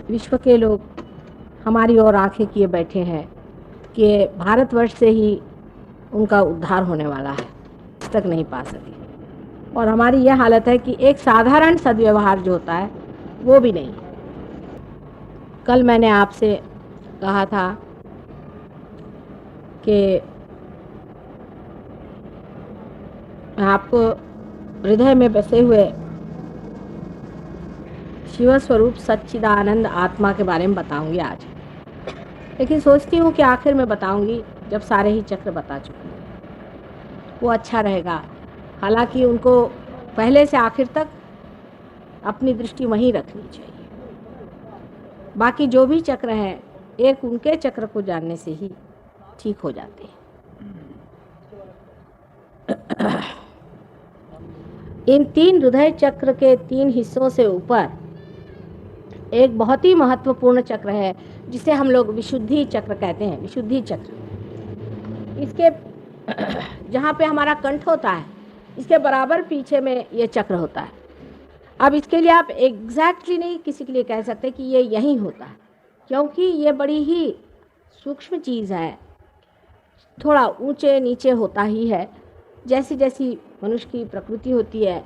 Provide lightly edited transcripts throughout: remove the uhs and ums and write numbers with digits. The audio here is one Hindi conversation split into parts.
विश्व के लोग हमारी ओर आंखें किए बैठे हैं कि भारतवर्ष से ही उनका उद्धार होने वाला है, आज तक नहीं पा सके। और हमारी यह हालत है कि एक साधारण सद्व्यवहार जो होता है वो भी नहीं। कल मैंने आपसे कहा था कि मैं आपको हृदय में बसे हुए शिव स्वरूप सच्चिदानंद आत्मा के बारे में बताऊंगी आज, लेकिन सोचती हूँ कि आखिर में बताऊंगी जब सारे ही चक्र बता चुकी हूँ, वो अच्छा रहेगा। हालांकि उनको पहले से आखिर तक अपनी दृष्टि वहीं रखनी चाहिए। बाकी जो भी चक्र हैं, एक उनके चक्र को जानने से ही ठीक हो जाते हैं। इन 3 हृदय चक्र के 3 हिस्सों से ऊपर एक बहुत ही महत्वपूर्ण चक्र है जिसे हम लोग विशुद्धि चक्र कहते हैं। विशुद्धि चक्र, इसके जहाँ पे हमारा कंठ होता है, इसके बराबर पीछे में ये चक्र होता है। अब इसके लिए आप एग्जैक्टली नहीं किसी के लिए कह सकते कि ये यहीं होता है, क्योंकि ये बड़ी ही सूक्ष्म चीज़ है, थोड़ा ऊंचे नीचे होता ही है। जैसी जैसी मनुष्य की प्रकृति होती है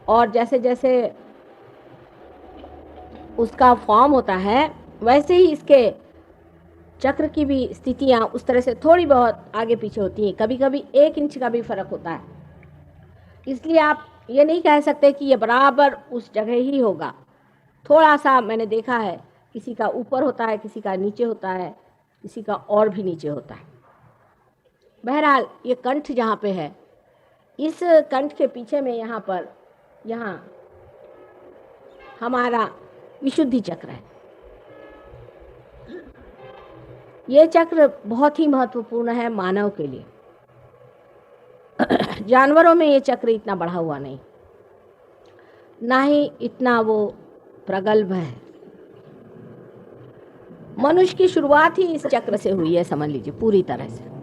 और जैसे जैसे उसका फॉर्म होता है, वैसे ही इसके चक्र की भी स्थितियाँ उस तरह से थोड़ी बहुत आगे पीछे होती हैं। कभी कभी 1 इंच का भी फर्क होता है। इसलिए आप ये नहीं कह सकते कि ये बराबर उस जगह ही होगा। थोड़ा सा मैंने देखा है, किसी का ऊपर होता है, किसी का नीचे होता है, किसी का और भी नीचे होता है। बहरहाल ये कंठ जहाँ पे है, इस कंठ के पीछे में यहाँ हमारा विशुद्धि चक्र है। ये चक्र बहुत ही महत्वपूर्ण है मानव के लिए। जानवरों में ये चक्र इतना बढ़ा हुआ नहीं, ना ही इतना वो प्रगल्भ है। मनुष्य की शुरुआत ही इस चक्र से हुई है, समझ लीजिए पूरी तरह से।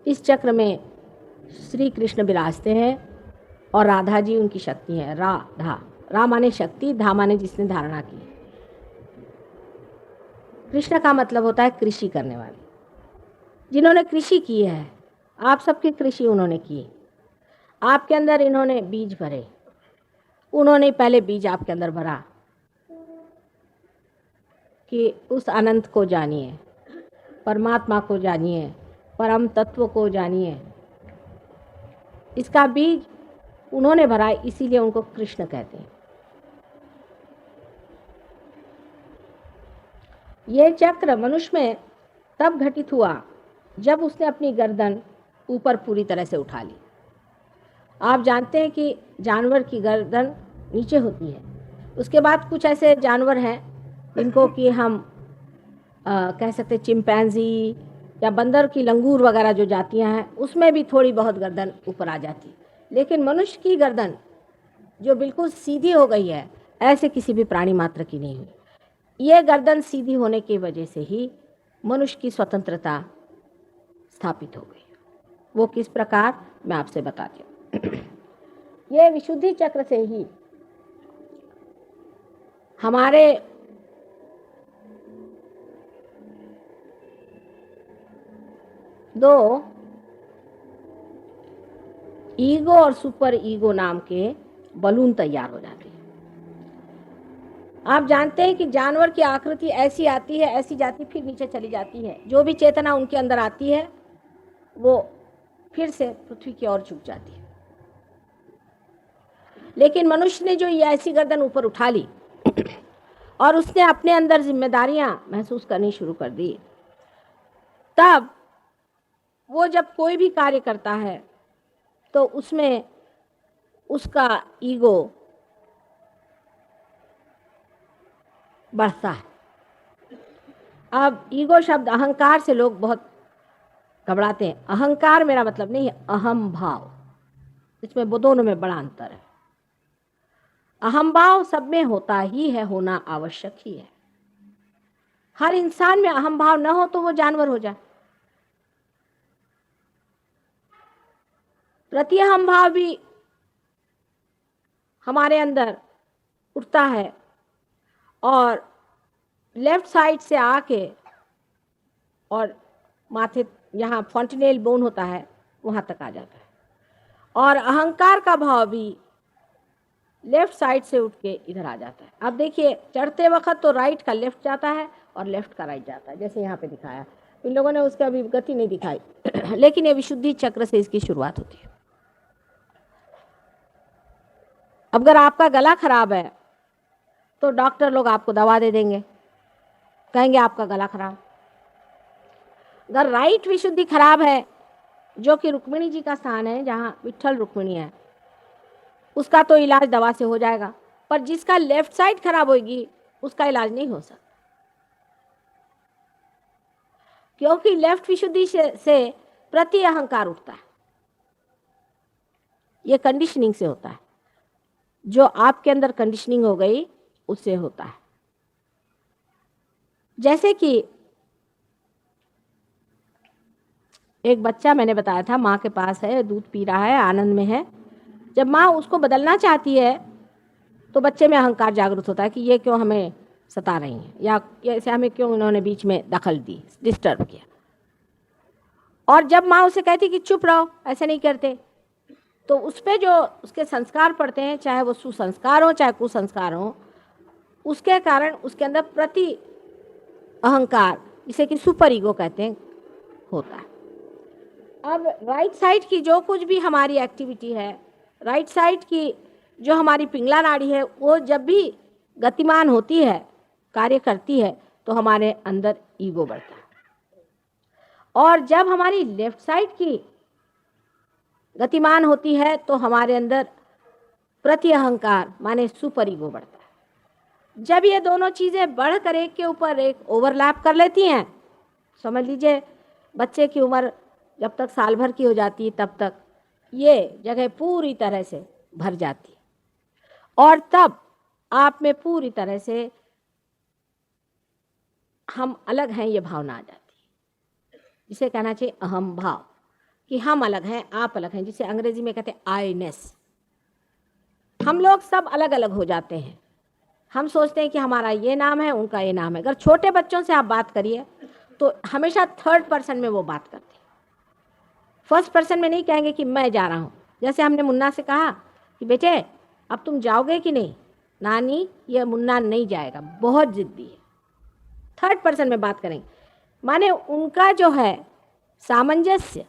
इस चक्र में श्री कृष्ण विराजते हैं और राधा जी उनकी शक्ति है। राधा, रा माने शक्ति, धा माने जिसने धारणा की। कृष्ण का मतलब होता है कृषि करने वाले, जिन्होंने कृषि की है। आप सबकी कृषि उन्होंने की। आपके अंदर इन्होंने बीज भरे, उन्होंने पहले बीज आपके अंदर भरा कि उस अनंत को जानिए, परमात्मा को जानिए, परम तत्व को जानिए। इसका बीज उन्होंने भरा, इसीलिए उनको कृष्ण कहते हैं। ये चक्र मनुष्य में तब घटित हुआ जब उसने अपनी गर्दन ऊपर पूरी तरह से उठा ली। आप जानते हैं कि जानवर की गर्दन नीचे होती है। उसके बाद कुछ ऐसे जानवर हैं जिनको कि हम कह सकते चिंपैंजी या बंदर की लंगूर वगैरह जो जातियां हैं, उसमें भी थोड़ी बहुत गर्दन ऊपर आ जाती। लेकिन मनुष्य की गर्दन जो बिल्कुल सीधी हो गई है, ऐसे किसी भी प्राणी मात्र की नहीं हुई। ये गर्दन सीधी होने की वजह से ही मनुष्य की स्वतंत्रता स्थापित हो गई। वो किस प्रकार, मैं आपसे बताती हूँ। ये विशुद्धि चक्र से ही हमारे दो ईगो और सुपर ईगो नाम के बलून तैयार हो जाते हैं। आप जानते हैं कि जानवर की आकृति ऐसी आती है, ऐसी जाती, फिर नीचे चली जाती है। जो भी चेतना उनके अंदर आती है वो फिर से पृथ्वी की ओर झुक जाती है। लेकिन मनुष्य ने जो ये ऐसी गर्दन ऊपर उठा ली और उसने अपने अंदर जिम्मेदारियां महसूस करनी शुरू कर दी, तब वो जब कोई भी कार्य करता है तो उसमें उसका ईगो बढ़ता है। अब ईगो शब्द, अहंकार से लोग बहुत घबराते हैं। अहंकार मेरा मतलब नहीं है अहम भाव, इसमें वो दोनों में बड़ा अंतर है। अहम भाव सब में होता ही है, होना आवश्यक ही है। हर इंसान में अहम भाव न हो तो वो जानवर हो जाए। प्रति अहम भाव भी हमारे अंदर उठता है और लेफ्ट साइड से आके और माथे यहाँ फॉन्टिनेल बोन होता है वहाँ तक आ जाता है, और अहंकार का भाव भी लेफ्ट साइड से उठ के इधर आ जाता है। अब देखिए चढ़ते वक्त तो राइट का लेफ्ट जाता है और लेफ्ट का राइट जाता है, जैसे यहाँ पे दिखाया। इन लोगों ने उसका अभी गति नहीं दिखाई लेकिन ये विशुद्धि चक्र से इसकी शुरुआत होती है। अगर आपका गला खराब है तो डॉक्टर लोग आपको दवा दे देंगे, कहेंगे आपका गला खराब। अगर राइट विशुद्धि खराब है, जो कि रुक्मिणी जी का स्थान है, जहाँ विट्ठल रुक्मिणी है, उसका तो इलाज दवा से हो जाएगा, पर जिसका लेफ्ट साइड खराब होगी उसका इलाज नहीं हो सकता, क्योंकि लेफ्ट विशुद्धि से प्रति अहंकार उठता है। ये कंडीशनिंग से होता है, जो आपके अंदर कंडीशनिंग हो गई उससे होता है। जैसे कि एक बच्चा मैंने बताया था, माँ के पास है, दूध पी रहा है, आनंद में है। जब माँ उसको बदलना चाहती है तो बच्चे में अहंकार जागृत होता है कि ये क्यों हमें सता रही हैं, या ऐसे हमें क्यों इन्होंने बीच में दखल दी, डिस्टर्ब किया। और जब माँ उसे कहती कि चुप रहो, ऐसे नहीं करते, तो उस पर जो उसके संस्कार पड़ते हैं, चाहे वो सुसंस्कार हो चाहे कुसंस्कार हो, उसके कारण उसके अंदर प्रति अहंकार, जिसे कि सुपर ईगो कहते हैं, होता है। अब राइट साइड की जो कुछ भी हमारी एक्टिविटी है, राइट साइड की जो हमारी पिंगला नाड़ी है, वो जब भी गतिमान होती है, कार्य करती है, तो हमारे अंदर ईगो बढ़ता है। और जब हमारी लेफ्ट साइड की गतिमान होती है तो हमारे अंदर प्रति अहंकार माने सुपर ईगो बढ़ता है। जब ये दोनों चीज़ें बढ़कर एक के ऊपर एक ओवरलैप कर लेती हैं, समझ लीजिए बच्चे की उम्र जब तक साल भर की हो जाती है तब तक ये जगह पूरी तरह से भर जाती है, और तब आप में पूरी तरह से हम अलग हैं ये भावना आ जाती है, जिसे कहना चाहिए अहम भाव, कि हम अलग हैं, आप अलग हैं, जिसे अंग्रेजी में कहते हैं आईनेस। हम लोग सब अलग अलग हो जाते हैं। हम सोचते हैं कि हमारा ये नाम है, उनका ये नाम है। अगर छोटे बच्चों से आप बात करिए तो हमेशा थर्ड पर्सन में वो बात करते हैं, फर्स्ट पर्सन में नहीं कहेंगे कि मैं जा रहा हूँ। जैसे हमने मुन्ना से कहा कि बेटे अब तुम जाओगे कि नहीं, नानी ये मुन्ना नहीं जाएगा, बहुत जिद्दी है, थर्ड पर्सन में बात करेंगे। माने उनका जो है सामंजस्य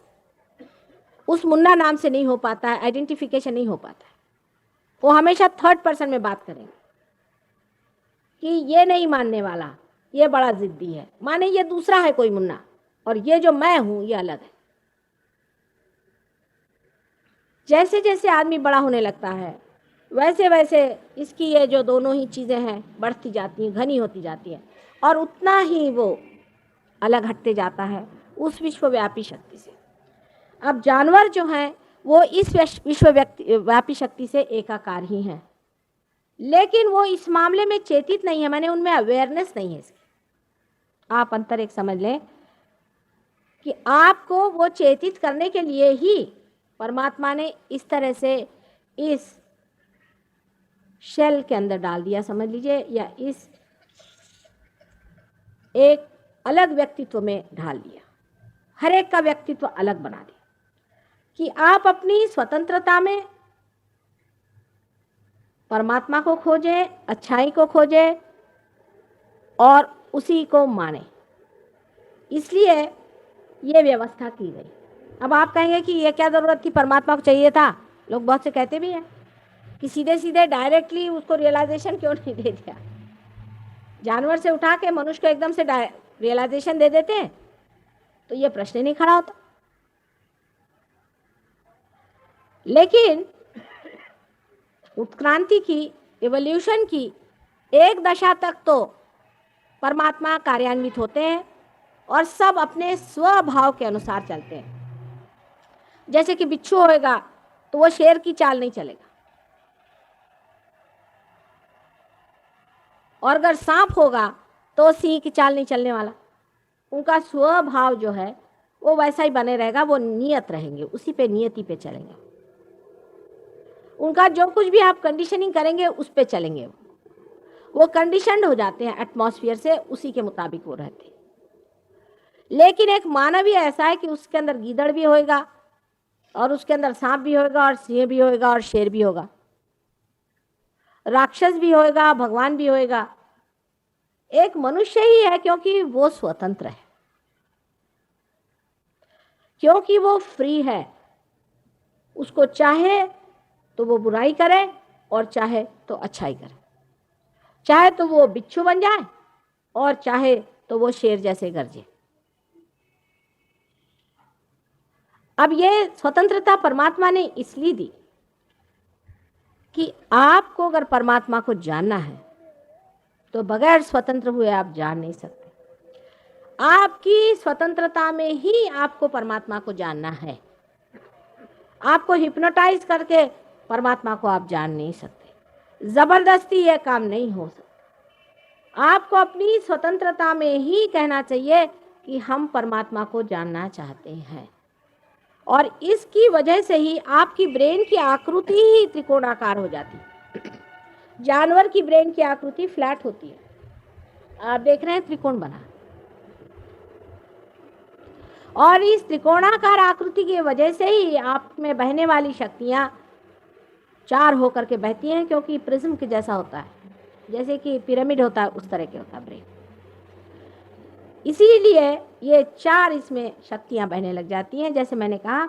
उस मुन्ना नाम से नहीं हो पाता है, आइडेंटिफिकेशन नहीं हो पाता है। वो हमेशा थर्ड पर्सन में बात करेंगे कि ये नहीं मानने वाला, ये बड़ा जिद्दी है, माने ये दूसरा है कोई मुन्ना, और ये जो मैं हूं ये अलग है। जैसे जैसे आदमी बड़ा होने लगता है वैसे वैसे इसकी ये जो दोनों ही चीज़ें हैं बढ़ती जाती हैं, घनी होती जाती हैं, और उतना ही वो अलग हटते जाता है उस विश्वव्यापी शक्ति से। अब जानवर जो हैं वो इस विश्वव्यापी शक्ति से एकाकार ही हैं, लेकिन वो इस मामले में चेतित नहीं है, माने उनमें अवेयरनेस नहीं है इसकी। आप अंतर एक समझ लें कि आपको वो चेतित करने के लिए ही परमात्मा ने इस तरह से इस शेल के अंदर डाल दिया, समझ लीजिए, या इस एक अलग व्यक्तित्व में ढाल दिया, हर एक का व्यक्तित्व अलग बना दिया, कि आप अपनी स्वतंत्रता में परमात्मा को खोजें, अच्छाई को खोजें और उसी को माने। इसलिए ये व्यवस्था की गई। अब आप कहेंगे कि ये क्या ज़रूरत थी, परमात्मा को चाहिए था। लोग बहुत से कहते भी हैं कि सीधे सीधे डायरेक्टली उसको रियलाइजेशन क्यों नहीं दे दिया, जानवर से उठा के मनुष्य को एकदम से रियलाइजेशन दे देते हैं, तो ये प्रश्न ही नहीं खड़ा होता। लेकिन उत्क्रांति की, एवोल्यूशन की एक दशा तक तो परमात्मा कार्यान्वित होते हैं और सब अपने स्वभाव के अनुसार चलते हैं। जैसे कि बिच्छू होएगा तो वो शेर की चाल नहीं चलेगा, और अगर सांप होगा तो सिंह की चाल नहीं चलने वाला। उनका स्वभाव जो है वो वैसा ही बने रहेगा, वो नियत रहेंगे, उसी पे नियति पे चलेंगे। उनका जो कुछ भी आप कंडीशनिंग करेंगे उस पे चलेंगे। वो कंडीशनड हो जाते हैं एटमॉस्फेयर से, उसी के मुताबिक वो रहते हैं। लेकिन एक मानव ही ऐसा है कि उसके अंदर गीदड़ भी होएगा और उसके अंदर सांप भी होएगा और सिंह भी होएगा और शेर भी होगा, राक्षस भी होएगा, भगवान भी होएगा। एक मनुष्य ही है क्योंकि वो स्वतंत्र है, क्योंकि वो फ्री है। उसको चाहे तो वो बुराई करे और चाहे तो अच्छाई करे, चाहे तो वो बिच्छू बन जाए और चाहे तो वो शेर जैसे गरजे। अब ये स्वतंत्रता परमात्मा ने इसलिए दी कि आपको अगर परमात्मा को जानना है तो बगैर स्वतंत्र हुए आप जान नहीं सकते। आपकी स्वतंत्रता में ही आपको परमात्मा को जानना है। आपको हिप्नोटाइज करके परमात्मा को आप जान नहीं सकते, जबरदस्ती यह काम नहीं हो सकता। आपको अपनी स्वतंत्रता में ही कहना चाहिए कि हम परमात्मा को जानना चाहते हैं। और इसकी वजह से ही आपकी ब्रेन की आकृति ही त्रिकोणाकार हो जाती है। जानवर की ब्रेन की आकृति फ्लैट होती है, आप देख रहे हैं त्रिकोण बना। और इस त्रिकोणाकार आकृति की वजह से ही आप में बहने वाली शक्तियां चार होकर के बहती हैं, क्योंकि प्रिज्म के जैसा होता है, जैसे कि पिरामिड होता है उस तरह के होता है ब्रेन। इसीलिए ये चार इसमें शक्तियां बहने लग जाती हैं। जैसे मैंने कहा,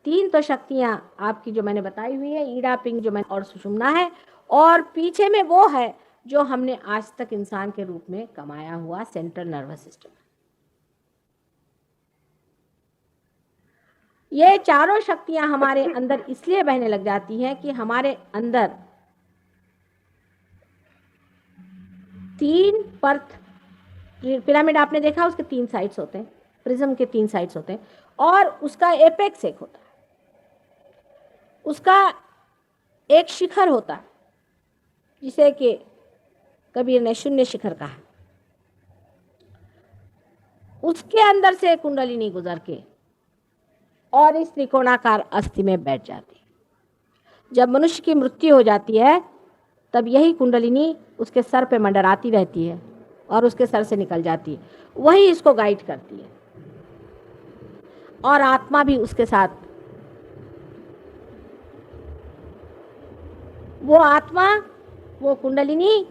तीन तो शक्तियां आपकी जो मैंने बताई हुई है, ईड़ा, पिंग जो मैंने और सुषुम्ना है, और पीछे में वो है जो हमने आज तक इंसान के रूप में कमाया हुआ सेंट्रल नर्वस सिस्टम। ये चारों शक्तियां हमारे अंदर इसलिए बहने लग जाती हैं कि हमारे अंदर तीन परत, पिरामिड आपने देखा उसके तीन साइड्स होते हैं, प्रिज्म के तीन साइड्स होते हैं, और उसका एपेक्स एक होता है, उसका एक शिखर होता है जिसे कि कबीर ने शून्य शिखर कहा। उसके अंदर से कुंडलिनी गुजर के और इस त्रिकोणाकार अस्थि में बैठ जाती है। जब मनुष्य की मृत्यु हो जाती है तब यही कुंडलिनी उसके सर पे मंडराती रहती है और उसके सर से निकल जाती है, वही इसको गाइड करती है। और आत्मा भी उसके साथ, वो आत्मा, वो कुंडलिनी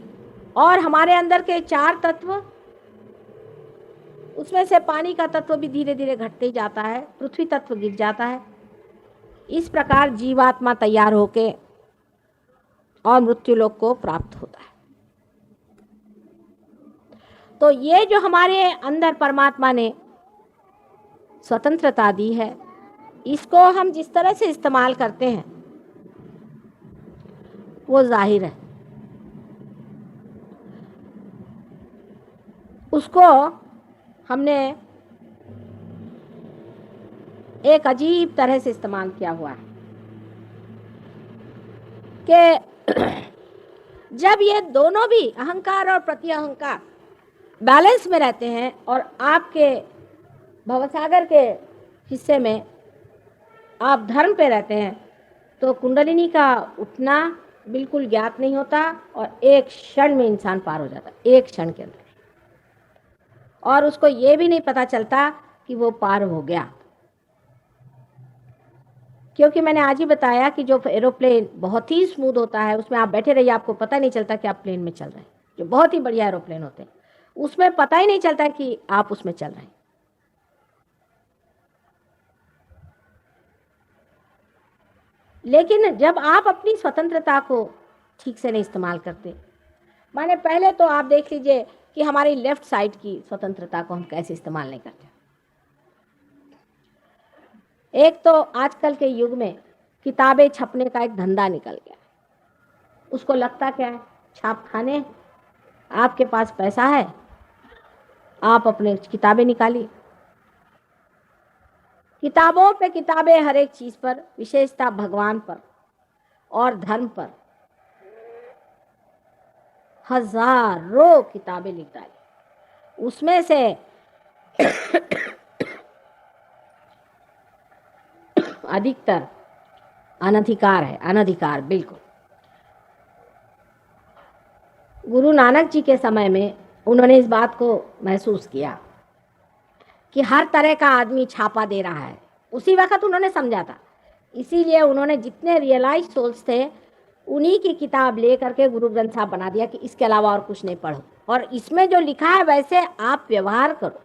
और हमारे अंदर के चार तत्व, उसमें से पानी का तत्व भी धीरे धीरे घटते ही जाता है, पृथ्वी तत्व गिर जाता है। इस प्रकार जीवात्मा तैयार होके और मृत्यु लोक को प्राप्त होता है। तो ये जो हमारे अंदर परमात्मा ने स्वतंत्रता दी है, इसको हम जिस तरह से इस्तेमाल करते हैं वो जाहिर है। उसको हमने एक अजीब तरह से इस्तेमाल किया हुआ है कि जब ये दोनों भी अहंकार और प्रति अहंकार बैलेंस में रहते हैं और आपके भवसागर के हिस्से में आप धर्म पे रहते हैं, तो कुंडलिनी का उठना बिल्कुल ज्ञात नहीं होता और एक क्षण में इंसान पार हो जाता, एक क्षण के अंदर, और उसको ये भी नहीं पता चलता कि वो पार हो गया। क्योंकि मैंने आज ही बताया कि जो एरोप्लेन बहुत ही स्मूथ होता है, उसमें आप बैठे रहिए, आपको पता नहीं चलता कि आप प्लेन में चल रहे हैं। जो बहुत ही बढ़िया एरोप्लेन होते हैं उसमें पता ही नहीं चलता कि आप उसमें चल रहे हैं। लेकिन जब आप अपनी स्वतंत्रता को ठीक से नहीं इस्तेमाल करते, माने पहले तो आप देख लीजिए कि हमारी लेफ्ट साइड की स्वतंत्रता को हम कैसे इस्तेमाल नहीं करते। एक तो आजकल के युग में किताबें छपने का एक धंधा निकल गया। उसको लगता क्या है, छाप खाने, आपके पास पैसा है, आप अपने किताबें निकालिए। किताबों पे किताबें, हर एक चीज पर, विशेषता भगवान पर और धर्म पर हजारों किताबें लिख डाली। उसमें से अधिकतर अनधिकार है, अनधिकार बिल्कुल। गुरु नानक जी के समय में उन्होंने इस बात को महसूस किया कि हर तरह का आदमी छापा दे रहा है। उसी वक्त उन्होंने समझा था, इसीलिए उन्होंने जितने रियलाइज सोल्स थे उन्हीं की किताब ले करके गुरु ग्रंथ साहब बना दिया कि इसके अलावा और कुछ नहीं पढ़ो, और इसमें जो लिखा है वैसे आप व्यवहार करो।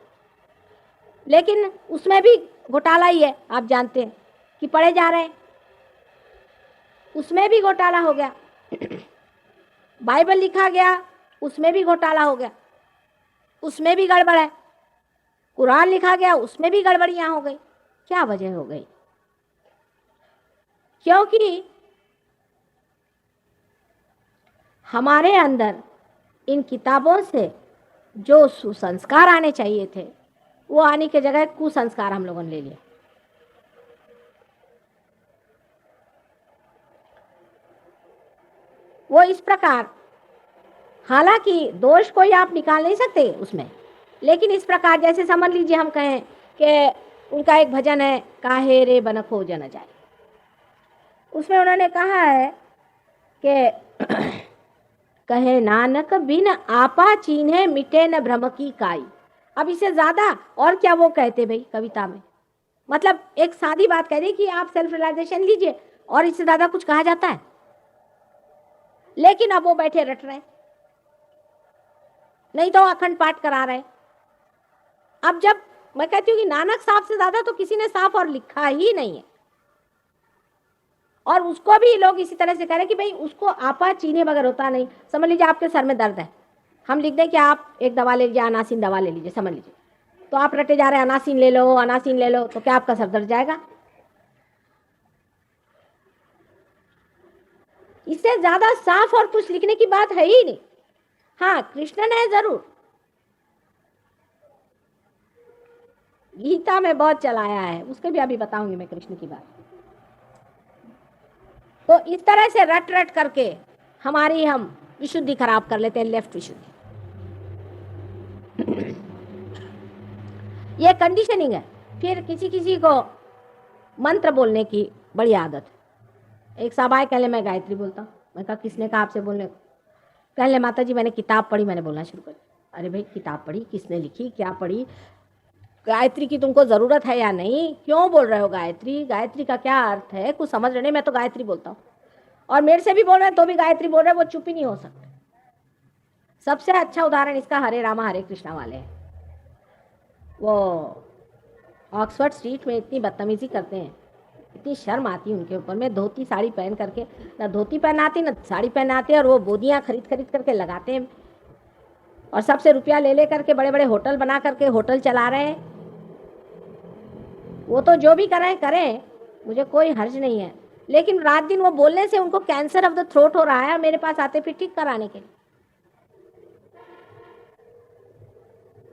लेकिन उसमें भी घोटाला ही है, आप जानते हैं कि पढ़े जा रहे हैं, उसमें भी घोटाला हो गया। बाइबल लिखा गया, उसमें भी घोटाला हो गया, उसमें भी गड़बड़ है। कुरान लिखा गया, उसमें भी गड़बड़ियां हो गई। क्या वजह हो गई? क्योंकि हमारे अंदर इन किताबों से जो सुसंस्कार आने चाहिए थे वो आने की जगह कुसंस्कार हम लोगों ने ले लिया। वो इस प्रकार, हालांकि दोष कोई आप निकाल नहीं सकते उसमें, लेकिन इस प्रकार जैसे समझ लीजिए हम कहें कि उनका एक भजन है, काहे रे बन खोज न जाए, उसमें उन्होंने कहा है कि कहे नानक बिन आपा चीन्हे मिटे न भ्रम की काई। अब इससे ज्यादा और क्या वो कहते भाई कविता में? मतलब एक सादी बात कह दी कि आप सेल्फ रियलाइजेशन लीजिए, और इससे ज्यादा कुछ कहा जाता है? लेकिन अब वो बैठे रट रहे, नहीं तो अखंड पाठ करा रहे। अब जब मैं कहती हूँ कि नानक साहब से ज्यादा तो किसी ने साफ और लिखा ही नहीं है, और उसको भी लोग इसी तरह से कह रहे हैं कि भाई उसको आपा चीने बगैर होता नहीं। समझ लीजिए आपके सर में दर्द है, हम लिख दें कि आप एक दवा ले लीजिए, अनासिन दवा ले लीजिए, समझ लीजिए, तो आप रटे जा रहे हैं अनासिन ले लो, अनासिन ले लो, तो क्या आपका सर दर्द जाएगा? इससे ज्यादा साफ और कुछ लिखने की बात है ही नहीं। हाँ, कृष्ण ने जरूर गीता में बहुत चलाया है, उसके भी अभी बताऊंगी मैं कृष्ण की बात। तो इस तरह से रट रट करके हमारी हम विशुद्धि खराब कर लेते हैं, लेफ्ट विशुद्धि। ये कंडीशनिंग है। फिर किसी किसी को मंत्र बोलने की बड़ी आदत है। एक साहब आए, कहले मैं गायत्री बोलता हूँ। मैं कहा किसने कहा आपसे बोलने को? कहले माता जी मैंने किताब पढ़ी, मैंने बोलना शुरू कर दिया। अरे भाई किताब पढ़ी, किसने लिखी, क्या पढ़ी? गायत्री की तुमको जरूरत है या नहीं? क्यों बोल रहे हो गायत्री? गायत्री का क्या अर्थ है? कुछ समझ रहे नहीं? मैं तो गायत्री बोलता हूँ, और मेरे से भी बोल रहे हैं तो भी गायत्री बोल रहे हैं, वो चुप ही नहीं हो सकते। सबसे अच्छा उदाहरण इसका हरे रामा हरे कृष्णा वाले हैं। वो ऑक्सफोर्ड स्ट्रीट में इतनी बदतमीजी करते हैं, इतनी शर्म आती है उनके ऊपर। में धोती साड़ी पहन करके, ना धोती पहनाती ना साड़ी पहनाते, और वो बोदियाँ खरीद खरीद करके लगाते हैं, और सबसे रुपया ले ले करके बड़े बड़े होटल बना करके होटल चला रहे हैं। वो तो जो भी करें करें, मुझे कोई हर्ज नहीं है, लेकिन रात दिन वो बोलने से उनको कैंसर ऑफ द थ्रोट हो रहा है, मेरे पास आते फिर ठीक कराने के लिए।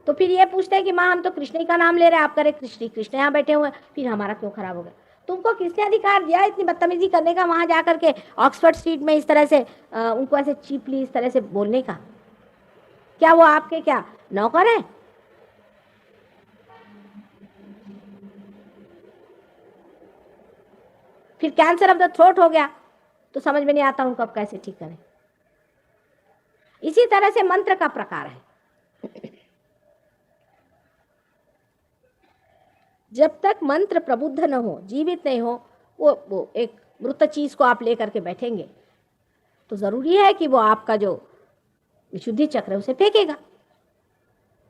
तो फिर ये पूछते हैं कि माँ हम तो कृष्ण का नाम ले रहे हैं, आप करे कृष्ण कृष्ण यहाँ बैठे हुए हैं, फिर हमारा क्यों खराब हो गया? तुमको किसने अधिकार दिया इतनी बदतमीजी करने का, वहां जाकर के ऑक्सफोर्ड स्ट्रीट में इस तरह से उनको ऐसे चीपली इस तरह से बोलने का? क्या वो आपके क्या नौकर है? फिर कैंसर ऑफ द थ्रोट हो गया तो समझ में नहीं आता उनको अब कैसे ठीक करें। इसी तरह से मंत्र का प्रकार है। जब तक मंत्र प्रबुद्ध न हो, जीवित नहीं हो, वो एक मृत चीज को आप लेकर के बैठेंगे तो जरूरी है कि वो आपका जो विशुद्धि चक्र है उसे फेंकेगा।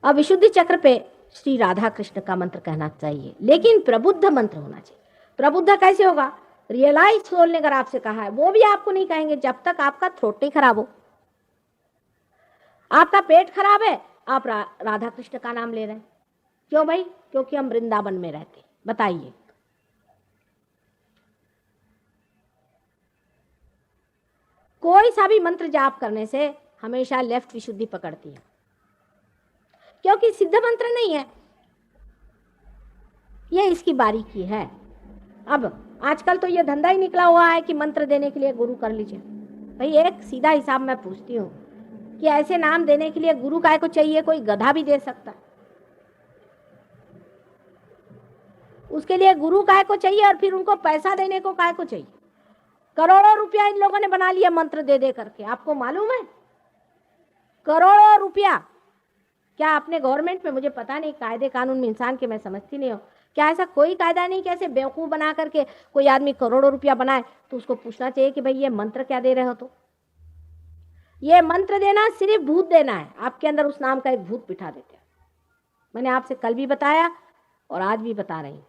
अब विशुद्धि चक्र पे श्री राधा कृष्ण का मंत्र कहना चाहिए, लेकिन प्रबुद्ध मंत्र होना चाहिए। प्रबुद्ध कैसे होगा? रियलाइज सोल ने अगर आपसे कहा है, वो भी आपको नहीं कहेंगे जब तक आपका थ्रोट नहीं खराब हो। आपका पेट खराब है, आप राधा कृष्ण का नाम ले रहे हैं, क्यों भाई? क्योंकि हम वृंदावन में रहते। बताइए, कोई सा भी मंत्र जाप करने से हमेशा लेफ्ट विशुद्धि पकड़ती है, क्योंकि सिद्ध मंत्र नहीं है, ये इसकी बारीकी है। अब आजकल तो ये धंधा ही निकला हुआ है कि मंत्र देने के लिए गुरु कर लीजिए। भाई एक सीधा हिसाब मैं पूछती हूँ कि ऐसे नाम देने के लिए गुरु काय को चाहिए? कोई गधा भी दे सकता है। उसके लिए गुरु काय को चाहिए, और फिर उनको पैसा देने को काय को चाहिए? करोड़ों रुपया इन लोगों ने बना लिया मंत्र दे दे करके। आपको मालूम है? करोड़ों रुपया। क्या अपने गवर्नमेंट में, मुझे पता नहीं, कायदे कानून में इंसान के मैं समझती नहीं हूँ, क्या ऐसा कोई कायदा नहीं कि ऐसे बेवकूफ़ बना करके कोई आदमी करोड़ों रुपया बनाए तो उसको पूछना चाहिए कि भाई ये मंत्र क्या दे रहे हो? तो ये मंत्र देना सिर्फ भूत देना है, आपके अंदर उस नाम का एक भूत बिठा देते हैं। मैंने आपसे कल भी बताया और आज भी बता रही हूँ,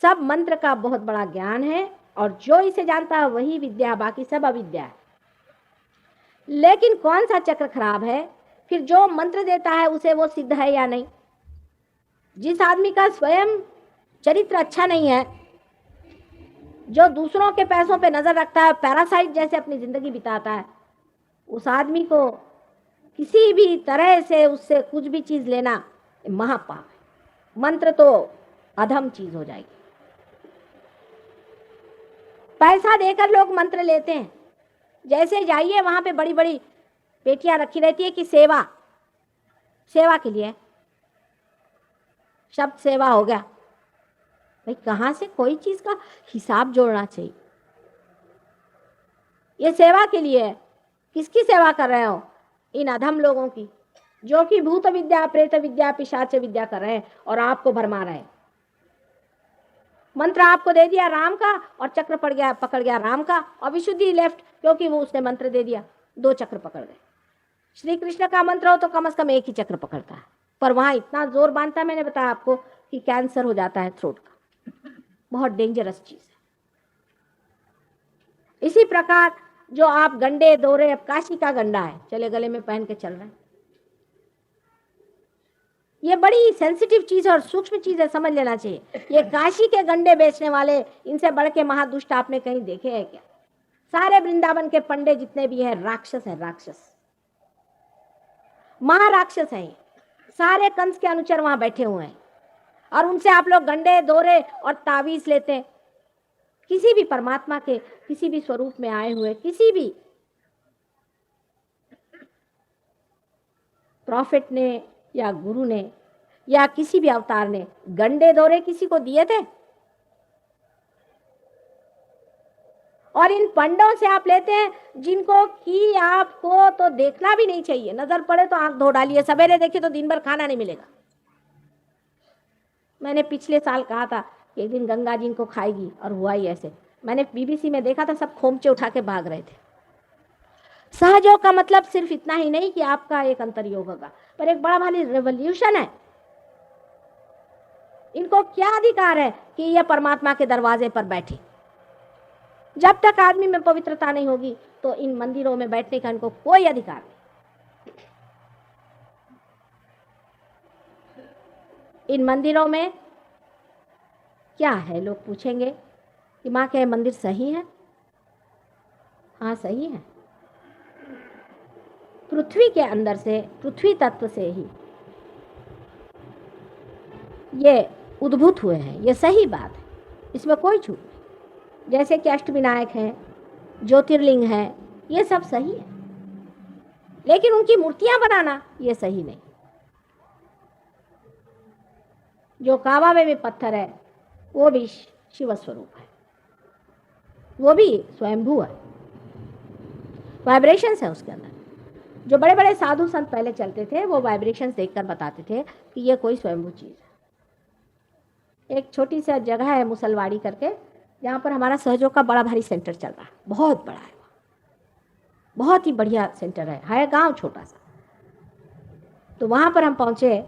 सब मंत्र का बहुत बड़ा ज्ञान है और जो इसे जानता है वही विद्या, बाकी सब अविद्या है। लेकिन कौन सा चक्र खराब है? फिर जो मंत्र देता है उसे वो सिद्ध है या नहीं? जिस आदमी का स्वयं चरित्र अच्छा नहीं है, जो दूसरों के पैसों पे नजर रखता है, पैरासाइट जैसे अपनी जिंदगी बिताता है, उस आदमी को किसी भी तरह से उससे कुछ भी चीज लेना महापाप है। मंत्र तो अधम चीज हो जाएगी। पैसा देकर लोग मंत्र लेते हैं। जैसे जाइए वहां पे बड़ी बड़ी पेटियां रखी रहती है कि सेवा, सेवा के लिए शब्द सेवा हो गया। भाई कहाँ से कोई चीज का हिसाब जोड़ना चाहिए। ये सेवा के लिए है। किसकी सेवा कर रहे हो? इन अधम लोगों की, जो कि भूत विद्या, प्रेत विद्या, पिशाच विद्या कर रहे हैं और आपको भरमा रहे हैं। मंत्र आपको दे दिया राम का और चक्र पकड़ गया राम का, और विशुद्धि लेफ्ट, क्योंकि वो उसने मंत्र दे दिया, 2 चक्र पकड़ गए। श्री कृष्ण का मंत्र हो तो कम से कम एक ही चक्र पकड़ता है, पर वहां इतना जोर बांधता है, मैंने बताया आपको, कि कैंसर हो जाता है थ्रोट का। बहुत डेंजरस चीज है। इसी प्रकार जो आप गंडे दोरे, अब काशी का गंडा है, चले गले में पहन के चल रहे हैं, ये बड़ी सेंसिटिव चीज है और सूक्ष्म चीज है, समझ लेना चाहिए। ये काशी के गंडे बेचने वाले, इनसे बढ़ के महादुष्ट आपने कहीं देखे हैं क्या? सारे वृंदावन के पंडे जितने भी हैं राक्षस हैं, राक्षस, महाराक्षस हैं। सारे कंस के अनुचर वहां बैठे हुए हैं और उनसे आप लोग गंडे दोरे और तावीज लेते हैं। किसी भी परमात्मा के किसी भी स्वरूप में आए हुए किसी भी प्रॉफिट ने या गुरु ने या किसी भी अवतार ने गंडे दोरे किसी को दिए थे? और इन पंडों से आप लेते हैं जिनको कि आपको तो देखना भी नहीं चाहिए, नजर पड़े तो आंख धो डालिए, सवेरे देखिए तो दिन भर खाना नहीं मिलेगा। मैंने पिछले साल कहा था कि एक दिन गंगा जी को खाएगी, और हुआ ही ऐसे। मैंने बीबीसी में देखा था, सब खोमचे उठा के भाग रहे थे। सहयोग का मतलब सिर्फ इतना ही नहीं कि आपका एक अंतर्योग होगा, पर एक बड़ा भारी रेवोल्यूशन है। इनको क्या अधिकार है कि यह परमात्मा के दरवाजे पर बैठे? जब तक आदमी में पवित्रता नहीं होगी तो इन मंदिरों में बैठने का इनको कोई अधिकार नहीं। इन मंदिरों में क्या है? लोग पूछेंगे कि माँ क्या मंदिर सही है? हाँ सही है। पृथ्वी के अंदर से, पृथ्वी तत्व से ही ये उद्भूत हुए हैं, ये सही बात है, इसमें कोई झूठ नहीं। जैसे कि अष्टविनायक हैं, ज्योतिर्लिंग हैं, ये सब सही है, लेकिन उनकी मूर्तियां बनाना ये सही नहीं। जो काबा में भी पत्थर है वो भी शिव स्वरूप है, वो भी स्वयंभू है, वाइब्रेशंस है उसके अंदर। जो बड़े बड़े साधु संत पहले चलते थे वो वाइब्रेशंस देखकर बताते थे कि ये कोई स्वयंभू चीज़ है। एक छोटी सी जगह है मुसलवाड़ी करके, जहाँ पर हमारा सहयोग का बड़ा भारी सेंटर चल रहा है, बहुत बड़ा है, बहुत ही बढ़िया सेंटर है गांव छोटा सा। तो वहाँ पर हम पहुँचे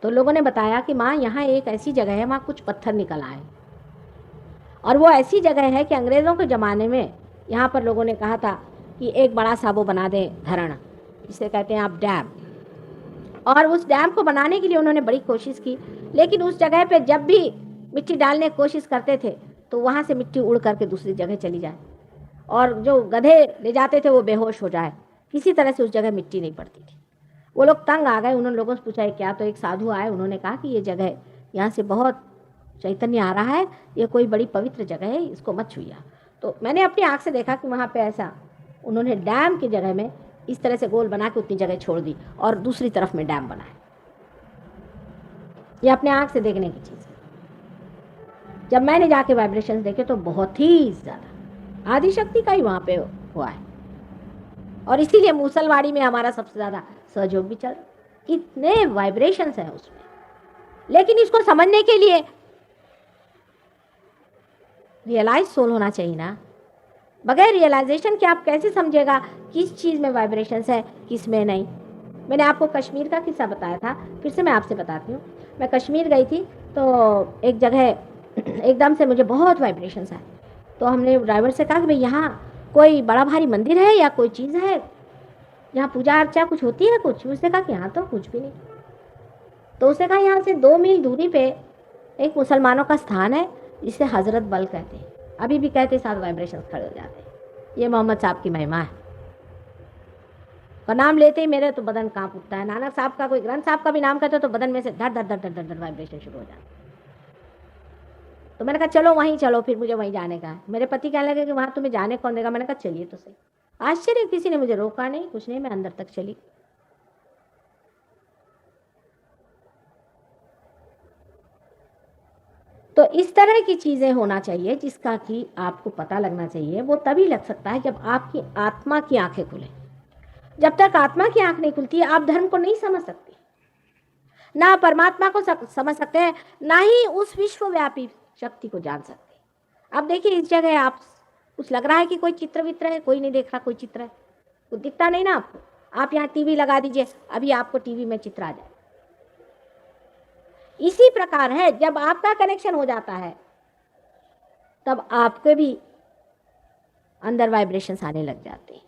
तो लोगों ने बताया कि माँ यहाँ एक ऐसी जगह है, वहाँ कुछ पत्थर निकल आए, और वो ऐसी जगह है कि अंग्रेज़ों के ज़माने में यहाँ पर लोगों ने कहा था कि एक बड़ा सा वो बना दें धरण, जिसे कहते हैं आप डैम। और उस डैम को बनाने के लिए उन्होंने बड़ी कोशिश की, लेकिन उस जगह पे जब भी मिट्टी डालने की कोशिश करते थे तो वहाँ से मिट्टी उड़ करके दूसरी जगह चली जाए, और जो गधे ले जाते थे वो बेहोश हो जाए, किसी तरह से उस जगह मिट्टी नहीं पड़ती थी। वो लोग तंग आ गए, उन्होंने लोगों से पूछा क्या? तो एक साधु आए, उन्होंने कहा कि ये जगह यहाँ से बहुत चैतन्य आ रहा है, ये कोई बड़ी पवित्र जगह है, इसको मत छुइए। तो मैंने अपनी आँख से देखा कि वहाँ पे ऐसा उन्होंने डैम की जगह में इस तरह से गोल बना के उतनी जगह छोड़ दी और दूसरी तरफ में डैम बनाए। ये अपने आँख से देखने की चीज़ है। जब मैंने जाके वाइब्रेशंस देखे तो बहुत ही ज़्यादा आदिशक्ति का ही वहाँ पे हुआ है। और इसीलिए मूसलवाड़ी में हमारा सबसे ज़्यादा सहयोग भी चल रहा है। इतने वाइब्रेशंस हैं उसमें, लेकिन इसको समझने के लिए रियलाइज सोल होना चाहिए ना। बगैर रियलाइजेशन के आप कैसे समझेगा किस चीज़ में वाइब्रेशंस है किस में नहीं। मैंने आपको कश्मीर का किस्सा बताया था, फिर से मैं आपसे बताती हूँ। मैं कश्मीर गई थी तो एक जगह एकदम से मुझे बहुत वाइब्रेशंस आए। तो हमने ड्राइवर से कहा कि भाई यहाँ कोई बड़ा भारी मंदिर है या कोई चीज़ है, यहाँ पूजा अर्चा कुछ होती है कुछ? उसने कहा कि यहाँ तो कुछ भी नहीं। तो उसने कहा यहाँ से 2 मील दूरी पे एक मुसलमानों का स्थान है जिसे हज़रत बल कहते हैं, अभी भी कहते साथ वाइब्रेशन खड़े हो जाते हैं। ये मोहम्मद साहब की महिमा है। और नाम लेते ही मेरे तो बदन कांप उठता है। नानक साहब का कोई ग्रंथ साहब का भी नाम कहते तो बदन में से धड़ धड़ धड़ धड़ धड़ वाइब्रेशन शुरू हो जाता। तो मैंने कहा चलो वहीं चलो, फिर मुझे वहीं जाने का है। मेरे पति कहने लगे कि वहाँ तुम्हें जाने कौन देगा? मैंने कहा चलिए तो सही। आश्चर्य, किसी ने मुझे रोका नहीं, कुछ नहीं, मैं अंदर तक चली। तो इस तरह की चीज़ें होना चाहिए जिसका कि आपको पता लगना चाहिए। वो तभी लग सकता है जब आपकी आत्मा की आंखें खुलें। जब तक आत्मा की आंख नहीं खुलती है आप धर्म को नहीं समझ सकते, ना परमात्मा को समझ सकते हैं, ना ही उस विश्वव्यापी शक्ति को जान सकते। अब देखिए इस जगह आप कुछ लग रहा है कि कोई चित्र वित्र है, कोई नहीं देख रहा कोई चित्र है, कुछ दिखता नहीं ना आपको। आप यहाँ टीवी लगा दीजिए, अभी आपको टीवी में चित्र आ जाए। इसी प्रकार है, जब आपका कनेक्शन हो जाता है तब आपके भी अंदर वाइब्रेशंस आने लग जाते हैं।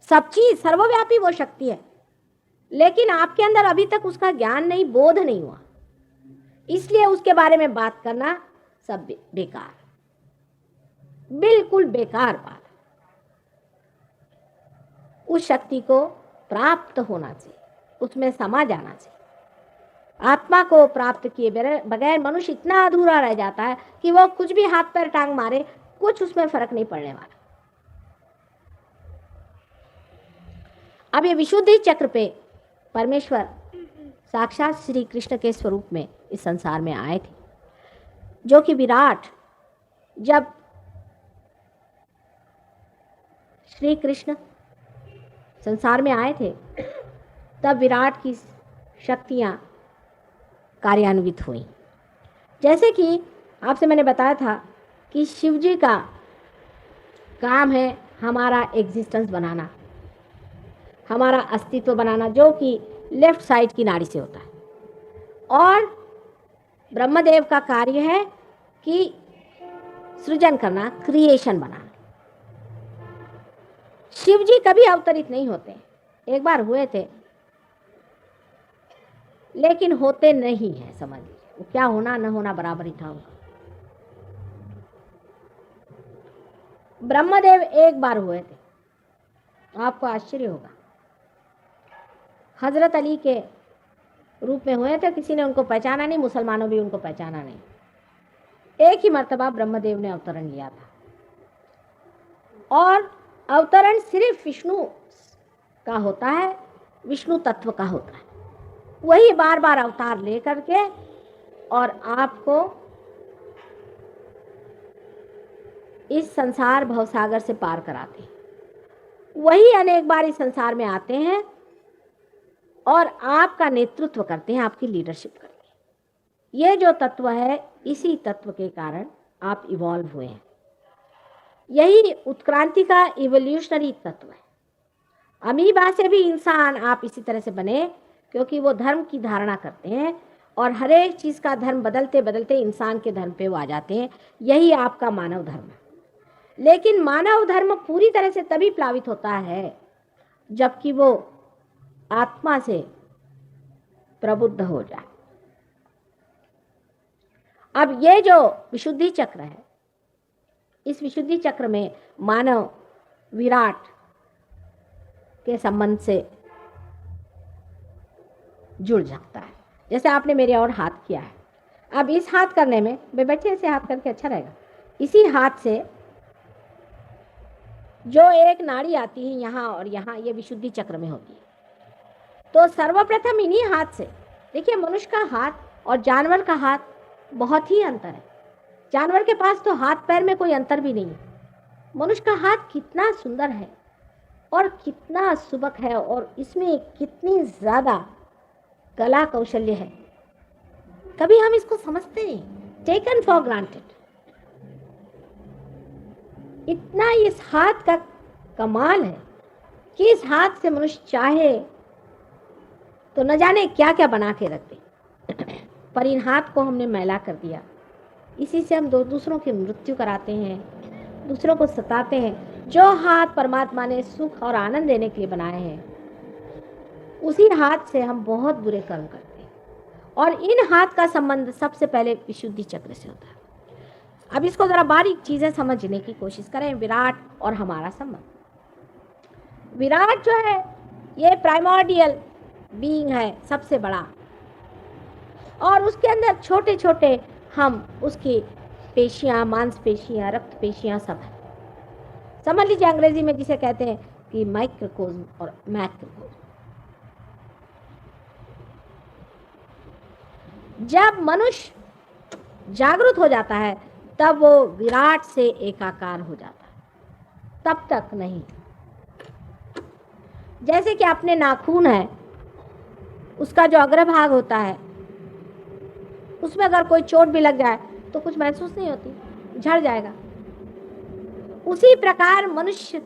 सब चीज सर्वव्यापी वो शक्ति है, लेकिन आपके अंदर अभी तक उसका ज्ञान नहीं, बोध नहीं हुआ, इसलिए उसके बारे में बात करना सब बेकार, बिल्कुल बेकार बात। उस शक्ति को प्राप्त होना चाहिए, उसमें समा जाना चाहिए। आत्मा को प्राप्त किए बगैर मनुष्य इतना अधूरा रह जाता है कि वो कुछ भी हाथ पैर टांग मारे, कुछ उसमें फर्क नहीं पड़ने वाला। अब ये विशुद्धि चक्र पे परमेश्वर साक्षात श्री कृष्ण के स्वरूप में इस संसार में आए थे, जो कि विराट, जब श्री कृष्ण संसार में आए थे तब विराट की शक्तियां कार्यान्वित हुई। जैसे कि आपसे मैंने बताया था कि शिव जी का काम है हमारा एग्जिस्टेंस बनाना, हमारा अस्तित्व बनाना, जो कि लेफ्ट साइड की नाड़ी से होता है। और ब्रह्मदेव का कार्य है कि सृजन करना, क्रिएशन बनाना। शिव जी कभी अवतरित नहीं होते, एक बार हुए थे लेकिन होते नहीं है, समझ लीजिए। वो क्या होना न होना बराबर ही था उनका। ब्रह्मदेव एक बार हुए थे, आपको आश्चर्य होगा। हजरत अली के रूप में हुए थे, किसी ने उनको पहचाना नहीं, मुसलमानों भी उनको पहचाना नहीं। एक ही मर्तबा ब्रह्मदेव ने अवतरण लिया था, और अवतरण सिर्फ विष्णु का होता है, विष्णु तत्व का होता है। वही बार बार अवतार लेकर के और आपको इस संसार भवसागर से पार कराते हैं। वही अनेक बार इस संसार में आते हैं और आपका नेतृत्व करते हैं, आपकी लीडरशिप करते हैं। ये जो तत्व है, इसी तत्व के कारण आप इवॉल्व हुए हैं। यही उत्क्रांति का इवोल्यूशनरी तत्व है। अमीबा से भी इंसान आप इसी तरह से बने, क्योंकि वो धर्म की धारणा करते हैं और हर एक चीज़ का धर्म बदलते बदलते इंसान के धर्म पे वो आ जाते हैं। यही आपका मानव धर्म है। लेकिन मानव धर्म पूरी तरह से तभी प्लावित होता है जबकि वो आत्मा से प्रबुद्ध हो जाए। अब ये जो विशुद्धि चक्र है, इस विशुद्धि चक्र में मानव विराट के संबंध से जुड़ जाता है। जैसे आपने मेरे और हाथ किया है, अब इस हाथ करने में बैठे ऐसे हाथ करके अच्छा रहेगा। इसी हाथ से जो एक नाड़ी आती है यहाँ और यहाँ, ये विशुद्धि चक्र में होती है। तो सर्वप्रथम इन्हीं हाथ से, देखिए मनुष्य का हाथ और जानवर का हाथ बहुत ही अंतर है। जानवर के पास तो हाथ पैर में कोई अंतर भी नहीं है। मनुष्य का हाथ कितना सुंदर है और कितना सुबक है और इसमें कितनी ज़्यादा कला कौशल्य है, कभी हम इसको समझते नहीं, टेकन फॉर ग्रांटेड। इतना इस हाथ का कमाल है कि इस हाथ से मनुष्य चाहे तो न जाने क्या क्या बना के रख दे, पर इन हाथ को हमने मैला कर दिया। इसी से हम दूसरों की मृत्यु कराते हैं, दूसरों को सताते हैं। जो हाथ परमात्मा ने सुख और आनंद देने के लिए बनाए हैं, उसी हाथ से हम बहुत बुरे कर्म करते हैं। और इन हाथ का संबंध सबसे पहले विशुद्धि चक्र से होता है। अब इसको जरा बारीक चीजें समझने की कोशिश करें। विराट और हमारा संबंध। विराट जो है ये प्राइमोर्डियल बीइंग है, सबसे बड़ा, और उसके अंदर छोटे छोटे हम उसकी पेशियां, मांसपेशियां, रक्त पेशियां सब है। समझ लीजिए अंग्रेजी में जिसे कहते हैं कि माइक्रोकोज्म और मैक्रोकोज्म। जब मनुष्य जागृत हो जाता है तब वो विराट से एकाकार हो जाता है, तब तक नहीं। जैसे कि अपने नाखून है, उसका जो अग्रभाग होता है उसमें अगर कोई चोट भी लग जाए तो कुछ महसूस नहीं होती, झड़ जाएगा। उसी प्रकार मनुष्य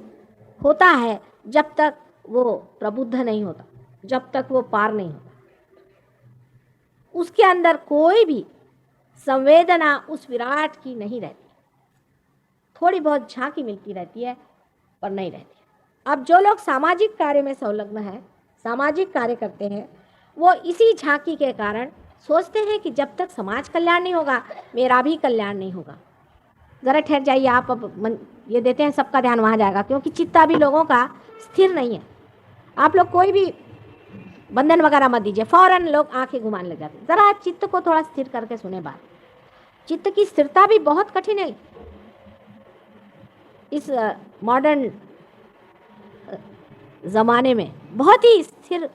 होता है जब तक वो प्रबुद्ध नहीं होता, जब तक वो पार नहीं होता। उसके अंदर कोई भी संवेदना उस विराट की नहीं रहती, थोड़ी बहुत झांकी मिलती रहती है पर नहीं रहती। अब जो लोग सामाजिक कार्य में संलग्न हैं, सामाजिक कार्य करते हैं, वो इसी झांकी के कारण सोचते हैं कि जब तक समाज कल्याण नहीं होगा मेरा भी कल्याण नहीं होगा। ज़रा ठहर जाइए आप, अब ये देते हैं सबका ध्यान वहाँ जाएगा, क्योंकि चित्ता भी लोगों का स्थिर नहीं है। आप लोग कोई भी बंधन वगैरह मत दीजिए, फौरन लोग आंखें घुमाने लग जाते हैं। ज़रा चित्त को थोड़ा स्थिर करके सुने बात। चित्त की स्थिरता भी बहुत कठिन है इस मॉडर्न ज़माने में। बहुत ही स्थिर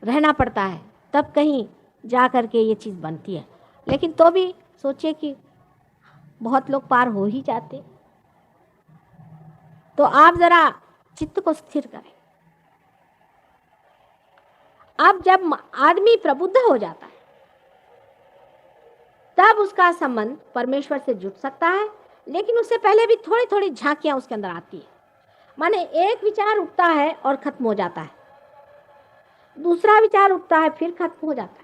रहना पड़ता है, तब कहीं जा कर के ये चीज़ बनती है। लेकिन तो भी सोचिए कि बहुत लोग पार हो ही जाते। तो आप ज़रा चित्त को स्थिर करें। अब जब आदमी प्रबुद्ध हो जाता है तब उसका संबंध परमेश्वर से जुड़ सकता है, लेकिन उससे पहले भी थोड़ी थोड़ी झांकियां उसके अंदर आती है। माने एक विचार उठता है और खत्म हो जाता है, दूसरा विचार उठता है फिर खत्म हो जाता है।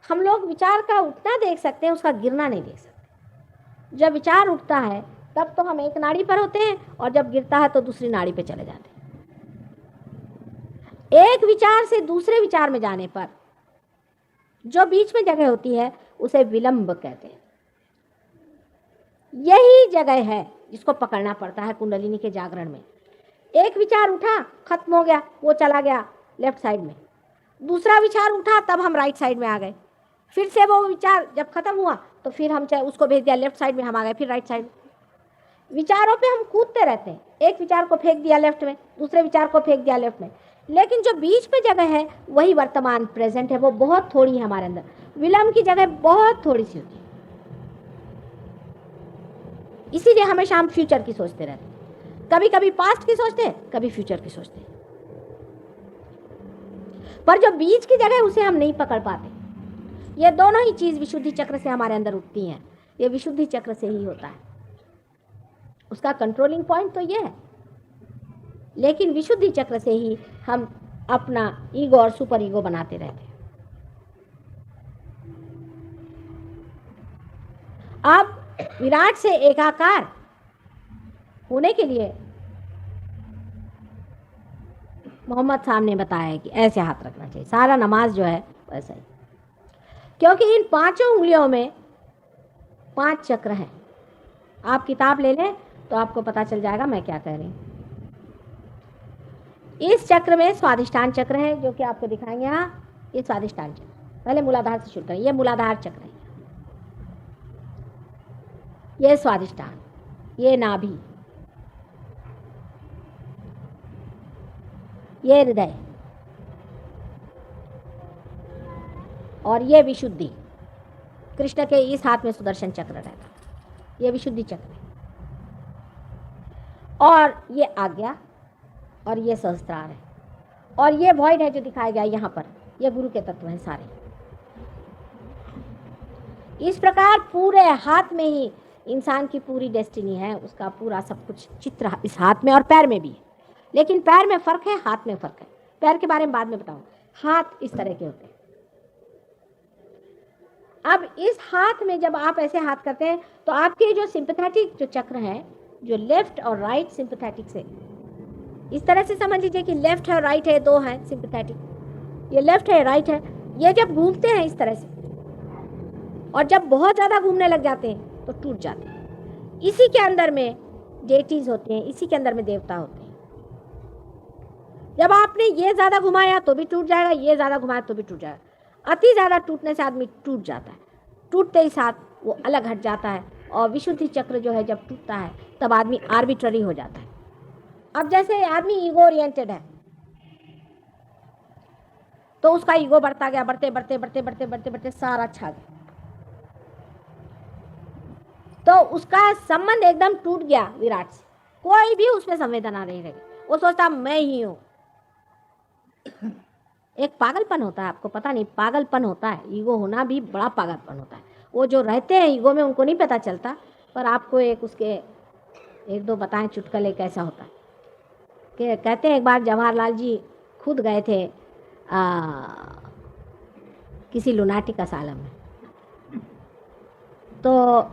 हम लोग विचार का उठना देख सकते हैं, उसका गिरना नहीं देख सकते। जब विचार उठता है तब तो हम एक नाड़ी पर होते हैं, और जब गिरता है तो दूसरी नाड़ी पे चले जाते हैं। एक विचार से दूसरे विचार में जाने पर जो बीच में जगह होती है उसे विलंब कहते हैं। यही जगह है जिसको पकड़ना पड़ता है कुंडलिनी के जागरण में। एक विचार उठा, खत्म हो गया, वो चला गया लेफ्ट साइड में। दूसरा विचार उठा, तब हम राइट साइड में आ गए। फिर से वो विचार जब खत्म हुआ तो फिर हम उसको भेज दिया लेफ्ट साइड में, हम आ गए फिर राइट साइड। विचारों पे हम कूदते रहते हैं। एक विचार को फेंक दिया लेफ्ट में, दूसरे विचार को फेंक दिया लेफ्ट में, लेकिन जो बीच में जगह है वही वर्तमान प्रेजेंट है, वो बहुत थोड़ी है हमारे अंदर। विलंब की जगह बहुत थोड़ी सी होती है। इसीलिए हमेशा हम फ्यूचर की सोचते रहते हैं, कभी कभी पास्ट की सोचते हैं, कभी फ्यूचर की सोचते हैं, पर जो बीच की जगह उसे हम नहीं पकड़ पाते। ये दोनों ही चीज विशुद्धि चक्र से हमारे अंदर उठती हैं। ये विशुद्धि चक्र से ही होता है, उसका कंट्रोलिंग पॉइंट तो ये है। लेकिन विशुद्धि चक्र से ही हम अपना ईगो और सुपर ईगो बनाते रहते हैं। अब विराट से एकाकार होने के लिए मोहम्मद साहब ने बताया है कि ऐसे हाथ रखना चाहिए। सारा नमाज जो है वैसा ही, क्योंकि इन पांचों उंगलियों में 5 चक्र हैं। आप किताब ले लें तो आपको पता चल जाएगा मैं क्या कह रही हूँ। इस चक्र में स्वादिष्ठान चक्र है, जो कि आपको दिखाएंगे। यहाँ ये स्वादिष्ठान चक्र, पहले मूलाधार से शुरू करें। ये मूलाधार चक्र है, ये स्वादिष्ठान, ये नाभि, ये हृदय, और ये विशुद्धि कृष्ण के इस हाथ में सुदर्शन चक्र रहता, ये विशुद्धि चक्र है। और ये आज्ञा और ये सहस्त्रार है, और ये वॉइड है जो दिखाया गया यहाँ पर, ये गुरु के तत्व हैं सारे। इस प्रकार पूरे हाथ में ही इंसान की पूरी डेस्टिनी है, उसका पूरा सब कुछ चित्र इस हाथ में और पैर में भी है। लेकिन पैर में फर्क है, हाथ में फर्क है। पैर के बारे में बाद में बताऊं। हाथ इस तरह के होते हैं। अब इस हाथ में जब आप ऐसे हाथ करते हैं तो आपके जो सिंपैथेटिक जो चक्र है, जो लेफ्ट और राइट सिंपैथेटिक से, इस तरह से समझ लीजिए कि लेफ्ट है और राइट है, दो हैं सिंपैथेटिक, ये लेफ्ट है राइट है, ये जब घूमते हैं इस तरह से, और जब बहुत ज़्यादा घूमने लग जाते हैं तो टूट जाते हैं। इसी के अंदर में डेटीज होते हैं, इसी के अंदर में देवता होते हैं। जब आपने ये ज़्यादा घुमाया तो भी टूट जाएगा, ये ज़्यादा घुमाया तो भी टूट जाएगा। अति ज़्यादा टूटने से आदमी टूट जाता है, टूटते ही साथ वो अलग हट जाता है। और विशुद्धि चक्र जो है जब टूटता है तब आदमी आर्बिट्ररी हो जाता है। अब जैसे आदमी ईगो ओरिएंटेड है तो उसका ईगो बढ़ता गया, बढ़ते बढ़ते बढ़ते बढ़ते बढ़ते बढ़ते सारा छा गया, तो उसका संबंध एकदम टूट गया विराट से। कोई भी उसमें संवेदना नहीं रही, वो सोचता मैं ही हूं। एक पागलपन होता है, आपको पता नहीं, पागलपन होता है। ईगो होना भी बड़ा पागलपन होता है। वो जो रहते हैं ईगो में उनको नहीं पता चलता, पर आपको एक उसके एक दो बताएं चुटकुले कैसा होता है। कि कहते हैं एक बार जवाहरलाल जी खुद गए थे किसी लुनाटिक असालम में, तो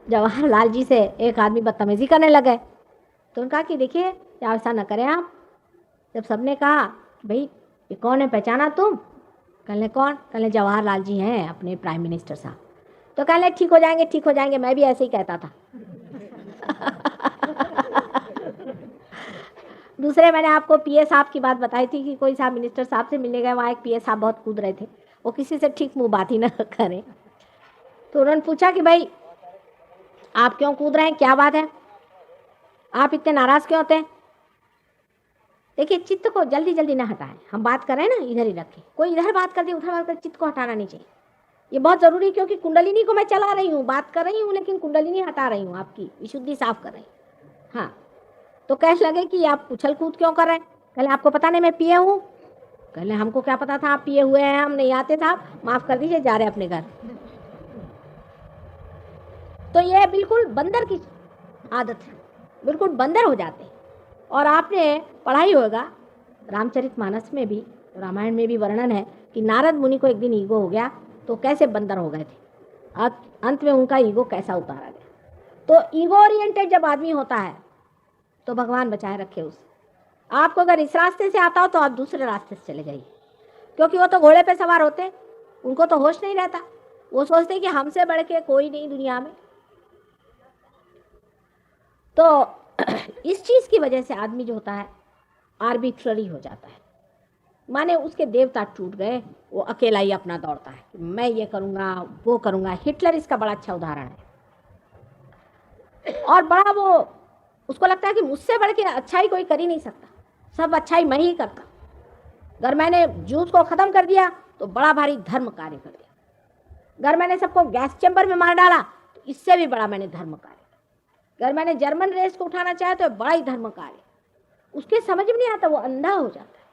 जवाहरलाल जी से एक आदमी बदतमीजी करने लगे। तो उन्होंने कहा कि देखिए ऐसा न करें आप। जब सबने कहा भाई ये कौन है, पहचाना तुम? कहने कौन? कहने जवाहरलाल जी हैं, अपने प्राइम मिनिस्टर साहब। तो कहने ठीक हो जाएंगे, ठीक हो जाएंगे, मैं भी ऐसे ही कहता था। दूसरे मैंने आपको पीए साहब की बात बताई थी कि कोई साहब मिनिस्टर साहब से मिलने गए, वहाँ एक पीए साहब बहुत कूद रहे थे, वो किसी से ठीक मुँह बात ही न करें। तो उन्होंने पूछा कि भाई आप क्यों कूद रहे हैं, क्या बात है, आप इतने नाराज क्यों होते हैं? देखिए चित्त को जल्दी जल्दी ना हटाएं। हम बात कर रहे हैं ना, इधर ही रखें। कोई इधर बात कर दे, उधर बात कर, चित्त को हटाना नहीं चाहिए। ये बहुत ज़रूरी है, क्योंकि कुंडलिनी को मैं चला रही हूँ, बात कर रही हूँ, लेकिन कुंडलिनी हटा रही हूँ, आपकी विशुद्धि साफ कर रही हूँ। हाँ, तो कहने लगे कि आप उछल कूद क्यों कर रहे हैं? कहले आपको पता नहीं मैं पिए हूँ? कहले हमको क्या पता था आप पिए हुए हैं, हम नहीं आते था, माफ़ कर दीजिए, जा रहे अपने घर। तो ये बिल्कुल बंदर की आदत है, बिल्कुल बंदर हो जाते हैं। और आपने पढ़ा ही होगा, रामचरितमानस में भी, रामायण में भी वर्णन है कि नारद मुनि को एक दिन ईगो हो गया तो कैसे बंदर हो गए थे, अंत में उनका ईगो कैसा उतारा गया। तो ईगो ओरिएंटेड जब आदमी होता है तो भगवान बचाए रखे उसे। आपको अगर इस रास्ते से आता हो तो आप दूसरे रास्ते से चले जाइए, क्योंकि वो तो घोड़े पे सवार होते, उनको तो होश नहीं रहता। वो सोचते कि हमसे बढ़ के कोई नहीं दुनिया में। तो इस चीज़ की वजह से आदमी जो होता है आर्बिट्ररी हो जाता है, माने उसके देवता टूट गए, वो अकेला ही अपना दौड़ता है कि मैं ये करूँगा वो करूँगा। हिटलर इसका बड़ा अच्छा उदाहरण है। और बड़ा वो, उसको लगता है कि मुझसे बढ़ के अच्छाई कोई कर ही नहीं सकता, सब अच्छाई मैं ही करता। अगर मैंने जूस को ख़त्म कर दिया तो बड़ा भारी धर्म कार्य कर दिया, अगर मैंने सबको गैस चैम्बर में मार डाला तो इससे भी बड़ा मैंने धर्म कार्य, अगर मैंने जर्मन रेस को उठाना चाहा तो बड़ा ही धर्म कार्य। उसके समझ में नहीं आता, वो अंधा हो जाता है,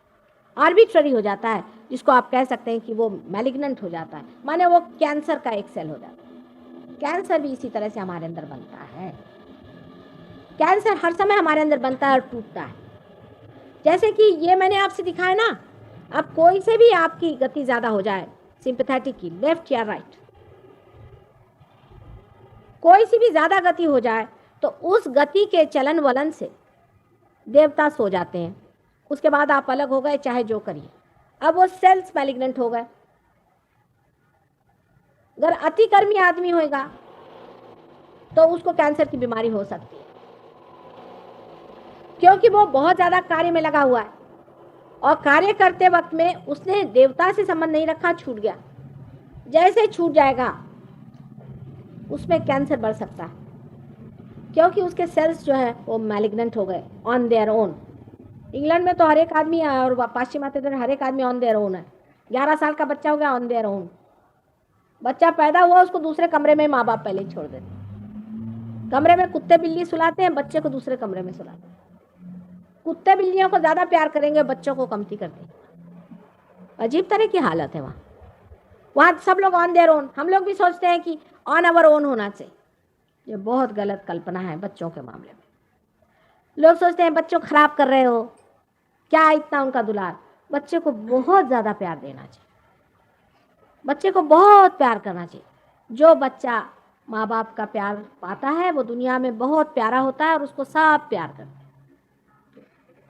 आर्बिट्ररी हो जाता है, जिसको आप कह सकते हैं कि वो मैलिग्नेंट हो जाता है, माने वो कैंसर का एक सेल हो जाता है। कैंसर भी इसी तरह से हमारे अंदर बनता है। कैंसर हर समय हमारे अंदर बनता है और टूटता है। जैसे कि ये मैंने आपसे दिखाया ना, अब कोई से भी आपकी गति ज़्यादा हो जाए, सिंपैथेटिक की, लेफ्ट या राइट, कोई सी भी ज़्यादा गति हो जाए तो उस गति के चलन वलन से देवता सो जाते हैं। उसके बाद आप अलग हो गए, चाहे जो करिए। अब वो सेल्स मैलिग्नेंट हो गए। अगर अतिकर्मी आदमी होगा तो उसको कैंसर की बीमारी हो सकती है, क्योंकि वो बहुत ज़्यादा कार्य में लगा हुआ है और कार्य करते वक्त में उसने देवता से संबंध नहीं रखा, छूट गया। जैसे छूट जाएगा उसमें कैंसर बढ़ सकता है, क्योंकि उसके सेल्स जो है वो मैलिग्नेंट हो गए ऑन देयर ओन। इंग्लैंड में तो हर एक आदमी और पाश्चिमात्य हर एक आदमी ऑन देयर ओन है। 11 साल का बच्चा हो गया ऑन देयर ओन। बच्चा पैदा हुआ, उसको दूसरे कमरे में माँ बाप पहले ही छोड़ देते हैं। कमरे में कुत्ते बिल्ली सुलाते हैं, बच्चे को दूसरे कमरे में सुलाते हैं। कुत्ते बिल्लियों को ज्यादा प्यार करेंगे, बच्चों को कमती करते हैं। अजीब तरह की हालत है वहाँ सब लोग ऑन देयर ओन। हम लोग भी सोचते हैं कि ऑन अवर ओन होना चाहिए। ये बहुत गलत कल्पना है बच्चों के मामले में। लोग सोचते हैं बच्चों खराब कर रहे हो, क्या इतना उनका दुलार। बच्चे को बहुत ज़्यादा प्यार देना चाहिए, बच्चे को बहुत प्यार करना चाहिए। जो बच्चा माँ बाप का प्यार पाता है वो दुनिया में बहुत प्यारा होता है और उसको सब प्यार करते हैं।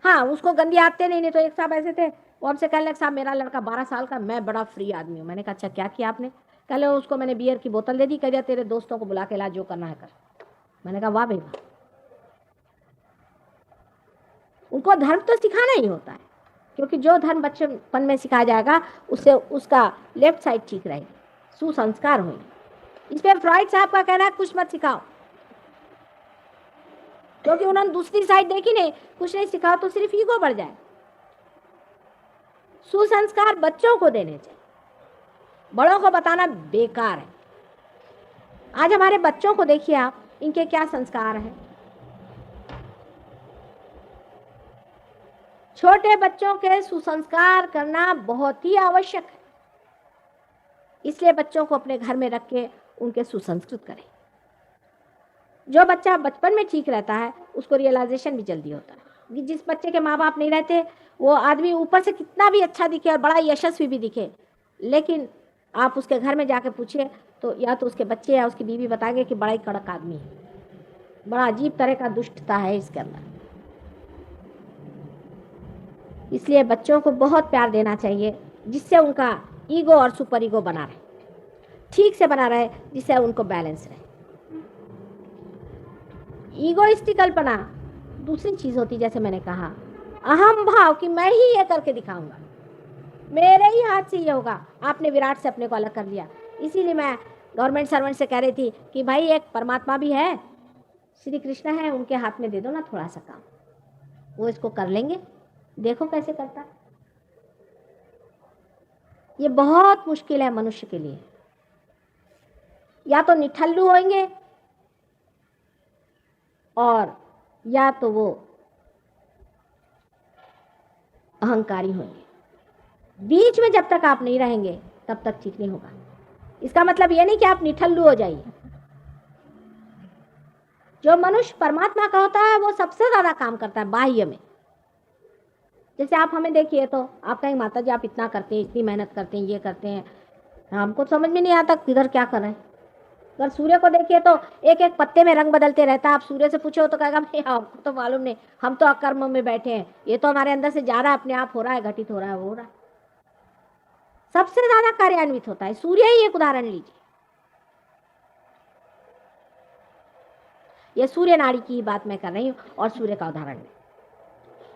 हाँ, उसको गंदी आते नहीं तो एक साहब ऐसे थे, वो हमसे कहने लगे साहब मेरा लड़का 12 साल का, मैं बड़ा फ्री आदमी हूँ। मैंने कहा अच्छा क्या किया आपने? कह लो उसको मैंने बियर की बोतल दे दी, कह दिया तेरे दोस्तों को बुला के ला, जो करना है कर। मैंने कहा वाह भाई वाह। उनको धर्म तो सिखाना ही होता है, क्योंकि जो धर्म बचपन में सिखाया जाएगा उससे उसका लेफ्ट साइड ठीक रहेगी, सुसंस्कार होंगे। इस पर फ्रॉइड साहब का कहना है कुछ मत सिखाओ, क्योंकि उन्होंने दूसरी साइड देखी नहीं। कुछ नहीं सिखाओ तो सिर्फ ईगो बढ़ जाए। सुसंस्कार बच्चों को देने चाहिए, बड़ों को बताना बेकार है। आज हमारे बच्चों को देखिए आप, इनके क्या संस्कार हैं। छोटे बच्चों के सुसंस्कार करना बहुत ही आवश्यक है, इसलिए बच्चों को अपने घर में रख के उनके सुसंस्कृत करें। जो बच्चा बचपन में ठीक रहता है उसको रियलाइजेशन भी जल्दी होता है। जिस बच्चे के माँ बाप नहीं रहते, वो आदमी ऊपर से कितना भी अच्छा दिखे और बड़ा यशस्वी भी दिखे, लेकिन आप उसके घर में जाके पूछिए तो या तो उसके बच्चे या उसकी बीवी बताएंगे कि बड़ा ही कड़क आदमी है, बड़ा अजीब तरह का दुष्टता है इसके अंदर। इसलिए बच्चों को बहुत प्यार देना चाहिए, जिससे उनका ईगो और सुपर ईगो बना रहे, ठीक से बना रहे, जिससे उनको बैलेंस रहे। ईगोइस्टिक कल्पना दूसरी चीज होती, जैसे मैंने कहा अहम भाव कि मैं ही ये करके दिखाऊंगा, मेरे ही हाथ से ये होगा। आपने विराट से अपने को अलग कर लिया। इसीलिए मैं गवर्नमेंट सर्वेंट से कह रही थी कि भाई एक परमात्मा भी है, श्री कृष्ण है, उनके हाथ में दे दो ना थोड़ा सा काम, वो इसको कर लेंगे, देखो कैसे करता है। ये बहुत मुश्किल है मनुष्य के लिए। या तो निठल्लू होंगे और या तो वो अहंकारी होंगे। बीच में जब तक आप नहीं रहेंगे तब तक ठीक नहीं होगा। इसका मतलब ये नहीं कि आप निठल्लू हो जाइए। जो मनुष्य परमात्मा का होता है वो सबसे ज्यादा काम करता है बाह्य में। जैसे आप हमें देखिए तो आप कहेंगे माता जी आप इतना करते हैं, इतनी मेहनत करते हैं, ये करते हैं, हमको समझ में नहीं आता किधर क्या कर रहे हैं। अगर सूर्य को देखिए तो एक एक पत्ते में रंग बदलते रहता है। आप सूर्य से पूछो तो कहेगा भाई हमको तो मालूम नहीं, हम तो अकर्म में बैठे हैं, ये तो हमारे अंदर से जा रहा है, अपने आप हो रहा है, घटित हो रहा है, हो रहा है। सबसे ज्यादा कार्यान्वित होता है सूर्य ही। एक उदाहरण लीजिए, ये सूर्य नाड़ी की बात मैं कर रही हूँ और सूर्य का उदाहरण है।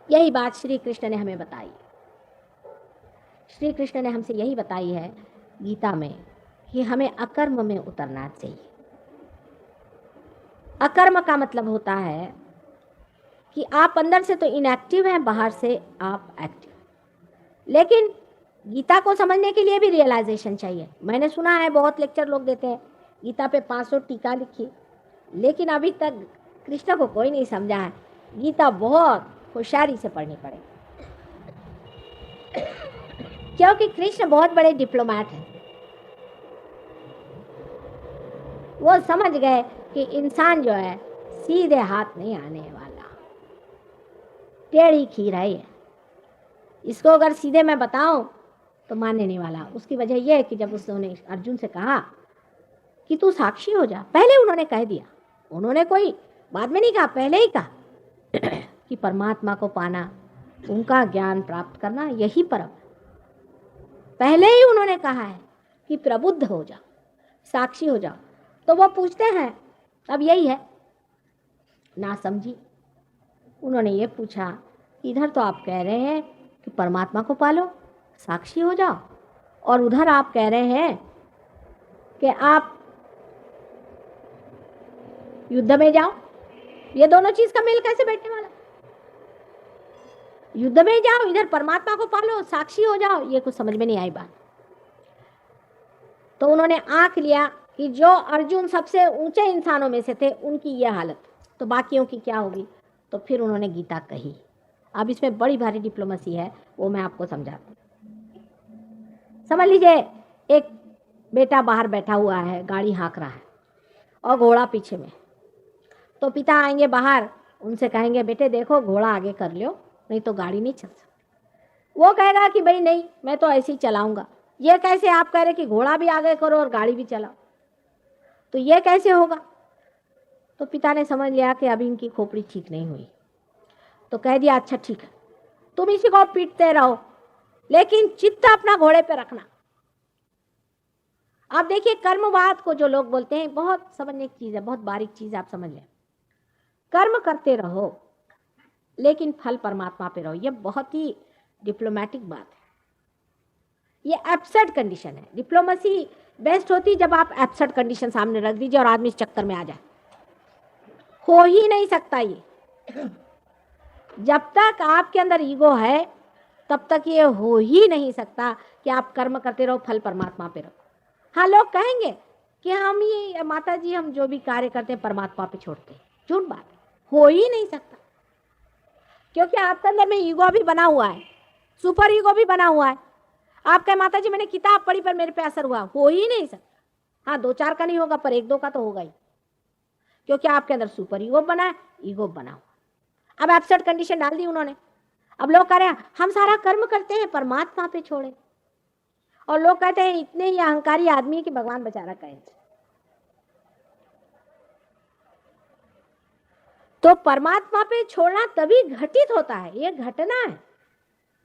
यही बात श्री कृष्ण ने हमें बताई। श्री कृष्ण ने हमसे यही बताई है गीता में कि हमें अकर्म में उतरना चाहिए। अकर्म का मतलब होता है कि आप अंदर से तो इनएक्टिव हैं, बाहर से आप एक्टिव। लेकिन गीता को समझने के लिए भी रियलाइजेशन चाहिए। मैंने सुना है बहुत लेक्चर लोग देते हैं, गीता पे 500 टीका लिखी, लेकिन अभी तक कृष्ण को कोई नहीं समझा है। गीता बहुत होशियारी से पढ़नी पड़ेगी, क्योंकि कृष्ण बहुत बड़े डिप्लोमैट हैं। वो समझ गए कि इंसान जो है सीधे हाथ नहीं आने वाला, टेढ़ी खीर है ये। इसको अगर सीधे मैं बताऊं तो मानने नहीं वाला। उसकी वजह यह है कि जब उसने अर्जुन से कहा कि तू साक्षी हो जा, पहले उन्होंने कह दिया, उन्होंने कोई बाद में नहीं कहा, पहले ही कहा कि परमात्मा को पाना, उनका ज्ञान प्राप्त करना यही परम है। पहले ही उन्होंने कहा है कि प्रबुद्ध हो जाओ, साक्षी हो जाओ। तो वो पूछते हैं अब यही है ना समझी। उन्होंने ये पूछा कि इधर तो आप कह रहे हैं कि परमात्मा को पालो, साक्षी हो जाओ, और उधर आप कह रहे हैं कि आप युद्ध में जाओ। ये दोनों चीज का मेल कैसे बैठने वाला? युद्ध में जाओ, इधर परमात्मा को पालो, साक्षी हो जाओ, ये कुछ समझ में नहीं आई बात। तो उन्होंने आंक लिया कि जो अर्जुन सबसे ऊंचे इंसानों में से थे उनकी यह हालत, तो बाकियों की क्या होगी। तो फिर उन्होंने गीता कही। अब इसमें बड़ी भारी डिप्लोमेसी है, वो मैं आपको समझाती हूँ। समझ लीजिए एक बेटा बाहर बैठा हुआ है, गाड़ी हाँक रहा है और घोड़ा पीछे में। तो पिता आएंगे बाहर, उनसे कहेंगे बेटे देखो घोड़ा आगे कर लो, नहीं तो गाड़ी नहीं चल सकती। वो कहेगा कि भाई नहीं, मैं तो ऐसे ही चलाऊंगा। ये कैसे आप कह रहे कि घोड़ा भी आगे करो और गाड़ी भी चलाओ, तो ये कैसे होगा। तो पिता ने समझ लिया कि अभी इनकी खोपड़ी ठीक नहीं हुई, तो कह दिया अच्छा ठीक है, तुम इसी को पीटते रहो, लेकिन चित्त अपना घोड़े पे रखना। आप देखिए कर्मवाद को जो लोग बोलते हैं, बहुत समझने की चीज है, बहुत बारीक चीज है, आप समझ लें। कर्म करते रहो लेकिन फल परमात्मा पे रहो, ये बहुत ही डिप्लोमेटिक बात है। ये एब्सर्ड कंडीशन है। डिप्लोमेसी बेस्ट होती जब आप एब्सर्ड कंडीशन सामने रख दीजिए और आदमी इस चक्कर में आ जाए। हो ही नहीं सकता ये। जब तक आपके अंदर ईगो है तब तक ये हो ही नहीं सकता कि आप कर्म करते रहो, फल परमात्मा पे रहो। हाँ, लोग कहेंगे कि हम ये माता जी हम जो भी कार्य करते हैं परमात्मा पे छोड़ते हैं, झूठ बात है, हो ही नहीं सकता। क्योंकि आपके अंदर में ईगो भी बना हुआ है, सुपर ईगो भी बना हुआ है। आप कहे माता जी मैंने किताब पढ़ी पर मेरे पे असर हुआ, हो ही नहीं सकता। हाँ, 2-4 का नहीं होगा पर 1-2 का तो होगा ही, क्योंकि आपके अंदर सुपर ईगो बना है, ईगो बना हुआ। अब एब्सर्ड कंडीशन डाल दी उन्होंने। अब लोग कह रहे हैं हम सारा कर्म करते हैं परमात्मा पे छोड़े, और लोग कहते हैं इतने ही अहंकारी आदमी कि भगवान बेचारा कहे। तो परमात्मा पे छोड़ना तभी घटित होता है, ये घटना है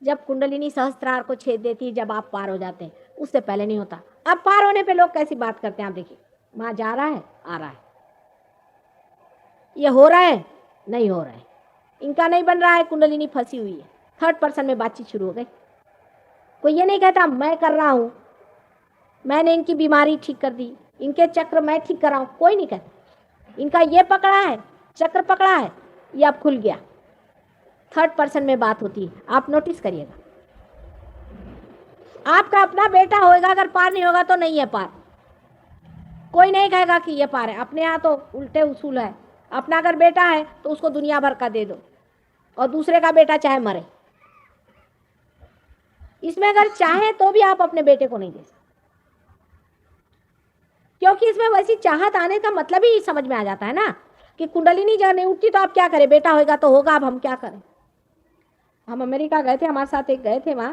जब कुंडलिनी सहस्त्रार को छेद देती है, जब आप पार हो जाते हैं, उससे पहले नहीं होता। अब पार होने पे लोग कैसी बात करते हैं, आप देखिए वहां जा रहा है आ रहा है, ये हो रहा है नहीं हो रहा है, इनका नहीं बन रहा है, कुंडलिनी फंसी हुई है। थर्ड पर्सन में बातचीत शुरू हो गई। कोई ये नहीं कहता मैं कर रहा हूं, मैंने इनकी बीमारी ठीक कर दी, इनके चक्र मैं ठीक कर रहा हूं, कोई नहीं कहता। इनका ये पकड़ा है, चक्र पकड़ा है, ये अब खुल गया। थर्ड पर्सन में बात होती है, आप नोटिस करिएगा। आपका अपना बेटा होएगा, अगर पार नहीं होगा तो नहीं है पार, कोई नहीं कहेगा कि ये पार है। अपने यहाँ तो उल्टे उसूल है, अपना अगर बेटा है तो उसको दुनिया भर का दे दो, और दूसरे का बेटा चाहे मरे। इसमें अगर चाहे तो भी आप अपने बेटे को नहीं दे सकते, क्योंकि इसमें वैसी चाहत आने का मतलब ही समझ में आ जाता है ना कि कुंडलिनी जब नहीं उठती तो आप क्या करें, बेटा होएगा तो होगा, अब हम क्या करें। हम अमेरिका गए थे, हमारे साथ एक गए थे वहाँ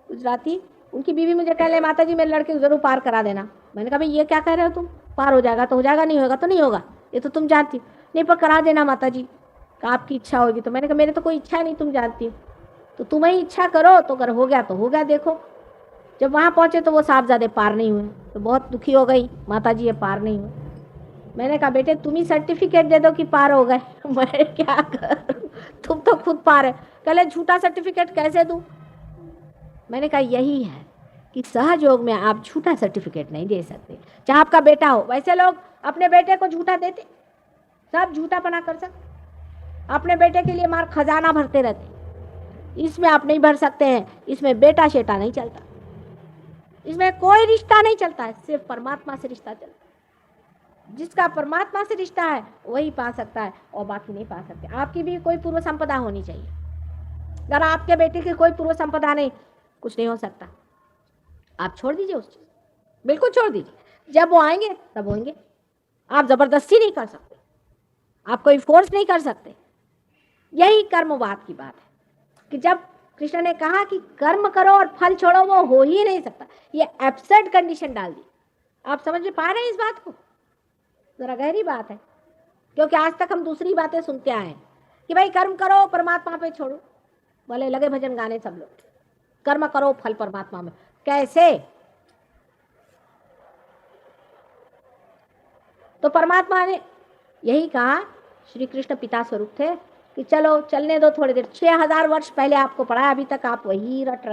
गुजराती, उनकी बीवी मुझे कह रहे माता जी मेरे लड़के को जरूर पार करा देना। मैंने कहा भाई ये क्या कह रहे हो तुम, पार हो जाएगा तो हो जाएगा, नहीं होगा तो नहीं होगा, ये तो तुम जानती हो। नहीं पर करा देना माता जी, आपकी इच्छा होगी। तो मैंने कहा मेरे तो कोई इच्छा नहीं, तुम जानती हो, तो तुम ही इच्छा करो, तो अगर हो गया तो हो गया। देखो जब वहाँ पहुँचे तो वो साहबजादे पार नहीं हुए, तो बहुत दुखी हो गई, माता जी ये पार नहीं हुए। मैंने कहा बेटे तुम ही सर्टिफिकेट दे दो कि पार हो गए। मैं क्या करूं, तुम तो खुद पार है। कहले झूठा सर्टिफिकेट कैसे दूं। मैंने कहा यही है कि सहयोग में आप झूठा सर्टिफिकेट नहीं दे सकते, चाहे आपका बेटा हो। वैसे लोग अपने बेटे को झूठा देते, सब झूठा बना कर सकते, अपने बेटे के लिए मार खजाना भरते रहते। इसमें आप नहीं भर सकते हैं, इसमें बेटा शेटा नहीं चलता, इसमें कोई रिश्ता नहीं चलता है, सिर्फ परमात्मा से रिश्ता चलता है। जिसका परमात्मा से रिश्ता है वही पा सकता है, और बाकी नहीं पा सकते। आपकी भी कोई पूर्व संपदा होनी चाहिए, अगर आपके बेटे की कोई पूर्व संपदा नहीं, कुछ नहीं हो सकता। आप छोड़ दीजिए उस चीज, बिल्कुल छोड़ दीजिए। जब वो आएंगे तब होंगे, आप जबरदस्ती नहीं कर सकते, आप कोई फोर्स नहीं कर सकते। यही कर्मवाद की बात है कि जब कृष्ण ने कहा कि कर्म करो और फल छोड़ो, वो हो ही नहीं सकता। ये एब्सर्ड कंडीशन डाल दी। आप समझ में पा रहे हैं इस बात को, जरा गहरी बात है। क्योंकि आज तक हम दूसरी बातें सुनते आए हैं कि भाई कर्म करो परमात्मा पे छोड़ो, बोले लगे भजन गाने सब लोग, कर्म करो फल परमात्मा में। कैसे? तो परमात्मा ने यही कहा, श्री कृष्ण पिता स्वरूप थे कि चलो चलने दो थोड़ी देर। 6000 वर्ष पहले आपको पढ़ाया, अभी तक आप वही रट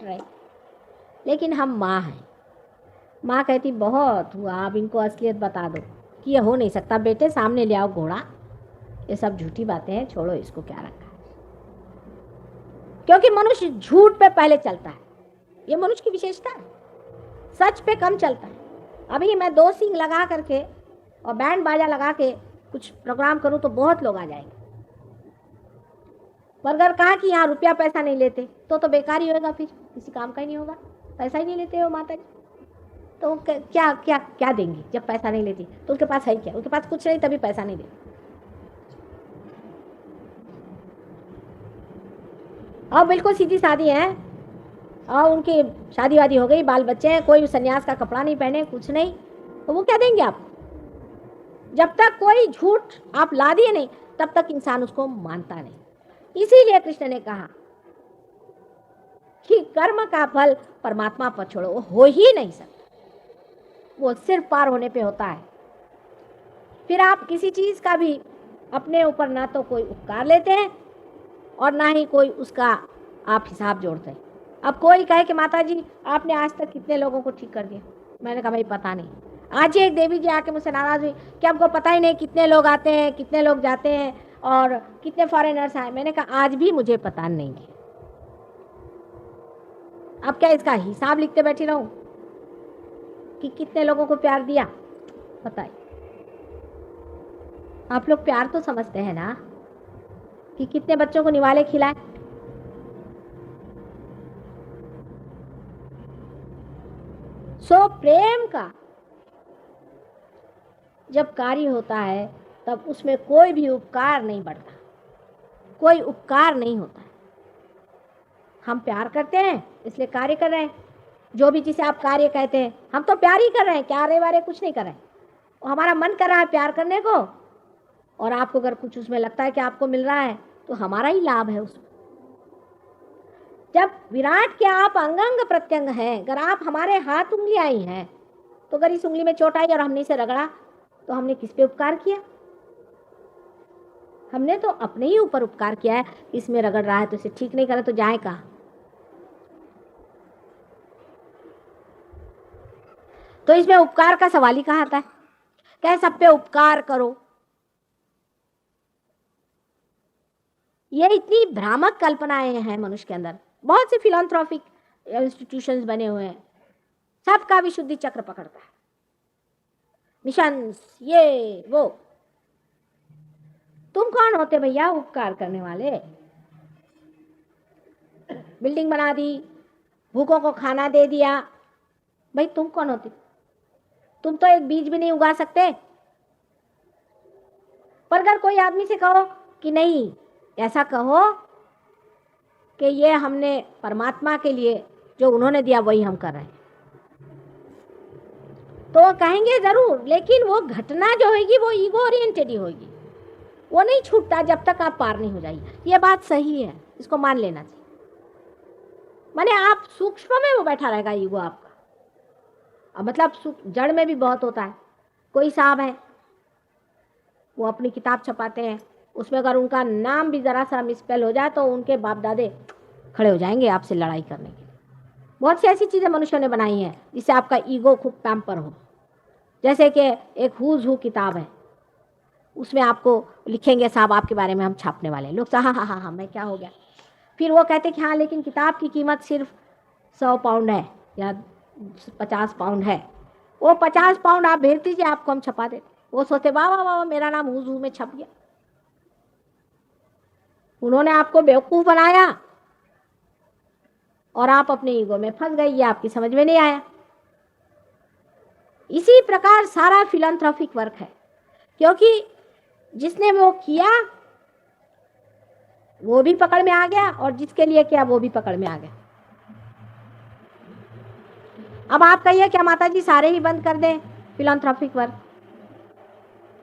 रहे। लेकिन हम माँ हैं, माँ कहती बहुत हुआ, आप इनको असलियत बता दो कि ये हो नहीं सकता। बेटे सामने ले आओ घोड़ा, ये सब झूठी बातें हैं, छोड़ो इसको, क्या रखा है। क्योंकि मनुष्य झूठ पे पहले चलता है, ये मनुष्य की विशेषता है। सच पे कम चलता है। अभी मैं 2 सींग लगा करके और बैंड बाजा लगा के कुछ प्रोग्राम करूं तो बहुत लोग आ जाएंगे, पर अगर कहा कि यहाँ रुपया पैसा नहीं लेते तो बेकार ही होगा, फिर किसी काम का ही नहीं होगा। पैसा ही नहीं लेते हो माता जी, तो क्या क्या क्या देंगी जब पैसा नहीं लेती? तो उनके पास है क्या? उनके पास कुछ नहीं, तभी पैसा नहीं देती। अब बिल्कुल सीधी सादी है, और उनकी शादी वादी हो गई, बाल बच्चे हैं, कोई सन्यास का कपड़ा नहीं पहने, कुछ नहीं, तो वो क्या देंगे आपको? जब तक कोई झूठ आप ला दिए नहीं, तब तक इंसान उसको मानता नहीं। इसीलिए कृष्ण ने कहा कि कर्म का फल परमात्मा पर छोड़ो, वो हो ही नहीं सकता, वो सिर्फ पार होने पे होता है। फिर आप किसी चीज का भी अपने ऊपर ना तो कोई उपकार लेते हैं और ना ही कोई उसका आप हिसाब जोड़ते हैं। अब कोई कहे कि माता जी आपने आज तक कितने लोगों को ठीक कर दिया, मैंने कहा भाई पता नहीं। आज ही एक देवी जी आके मुझसे नाराज हुई कि आपको पता ही नहीं कितने लोग आते हैं, कितने लोग जाते हैं और कितने फॉरेनर्स आए। मैंने कहा आज भी मुझे पता नहीं है, अब क्या इसका हिसाब लिखते बैठी रहूं कि कितने लोगों को प्यार दिया? बताइए, आप लोग प्यार तो समझते हैं ना कि कितने बच्चों को निवाले खिलाए? सो प्रेम का जब कार्य होता है तब उसमें कोई भी उपकार नहीं बढ़ता, कोई उपकार नहीं होता है। हम प्यार करते हैं इसलिए कार्य कर रहे हैं, जो भी जिसे आप कार्य कहते हैं हम तो प्यार ही कर रहे हैं, क्या रे वारे कुछ नहीं कर रहे हैं। और हमारा मन कर रहा है प्यार करने को, और आपको अगर कुछ उसमें लगता है कि आपको मिल रहा है तो हमारा ही लाभ है उसमें। जब विराट के आप अंग अंग प्रत्यंग हैं, अगर आप हमारे हाथ उंगलियां ही हैं, तो अगर इस उंगली में चोट आई और हमने इसे रगड़ा तो हमने किस पे उपकार किया? हमने तो अपने ही ऊपर उपकार किया है। इसमें रगड़ रहा है तो इसे ठीक नहीं करे तो जाए कहाँ? तो इसमें उपकार का सवाल ही कहाँ आता है? क्या सब पे उपकार करो? ये इतनी भ्रामक कल्पनाएं हैं मनुष्य के अंदर। बहुत से फिलैंथ्रोपिक इंस्टीट्यूशंस बने हुए हैं, सबका विशुद्धि चक्र पकड़ता है, मिशन ये वो। तुम कौन होते भैया उपकार करने वाले? बिल्डिंग बना दी, भूखों को खाना दे दिया, भाई तुम कौन होते? तुम तो एक बीज भी नहीं उगा सकते। पर अगर कोई आदमी से कहो कि नहीं, ऐसा कहो कि ये हमने परमात्मा के लिए जो उन्होंने दिया वही हम कर रहे हैं, तो कहेंगे जरूर, लेकिन वो घटना जो होगी वो ईगो ओरिएंटेड ही होगी, वो नहीं छूटता जब तक आप पार नहीं हो जाइए। ये बात सही है, इसको मान लेना चाहिए। माने आप सूक्ष्म में वो बैठा रहेगा ईगो आपका, अब मतलब जड़ में भी बहुत होता है। कोई साहब है, वो अपनी किताब छपाते हैं, उसमें अगर उनका नाम भी जरा सा मिसस्पेल हो जाए तो उनके बाप दादे खड़े हो जाएंगे आपसे लड़ाई करने के लिए। बहुत सी ऐसी चीज़ें मनुष्यों ने बनाई हैं जिससे आपका ईगो खूब पैम्पर हो। जैसे कि एक हुज हू किताब है, उसमें आपको लिखेंगे साहब आपके बारे में हम छापने वाले हैं। लोग तो हाँ हाँ हाँ हाँ मैं क्या हो गया? फिर वो कहते कि हाँ लेकिन किताब की कीमत सिर्फ 100 पाउंड है या 50 पाउंड है। वो 50 पाउंड आप भेज दीजिए, आपको हम छपा देते। वो सोचते वाह वाह वाह मेरा नाम हुज हू में छप गया। उन्होंने आपको बेवकूफ़ बनाया और आप अपने ईगो में फंस गई, ये आपकी समझ में नहीं आया। इसी प्रकार सारा फिलैंथ्रोपिक वर्क है, क्योंकि जिसने वो किया वो भी पकड़ में आ गया और जिसके लिए किया वो भी पकड़ में आ गया। अब आप कहिए क्या माता जी सारे ही बंद कर दें फिलैंथ्रोपिक वर्क?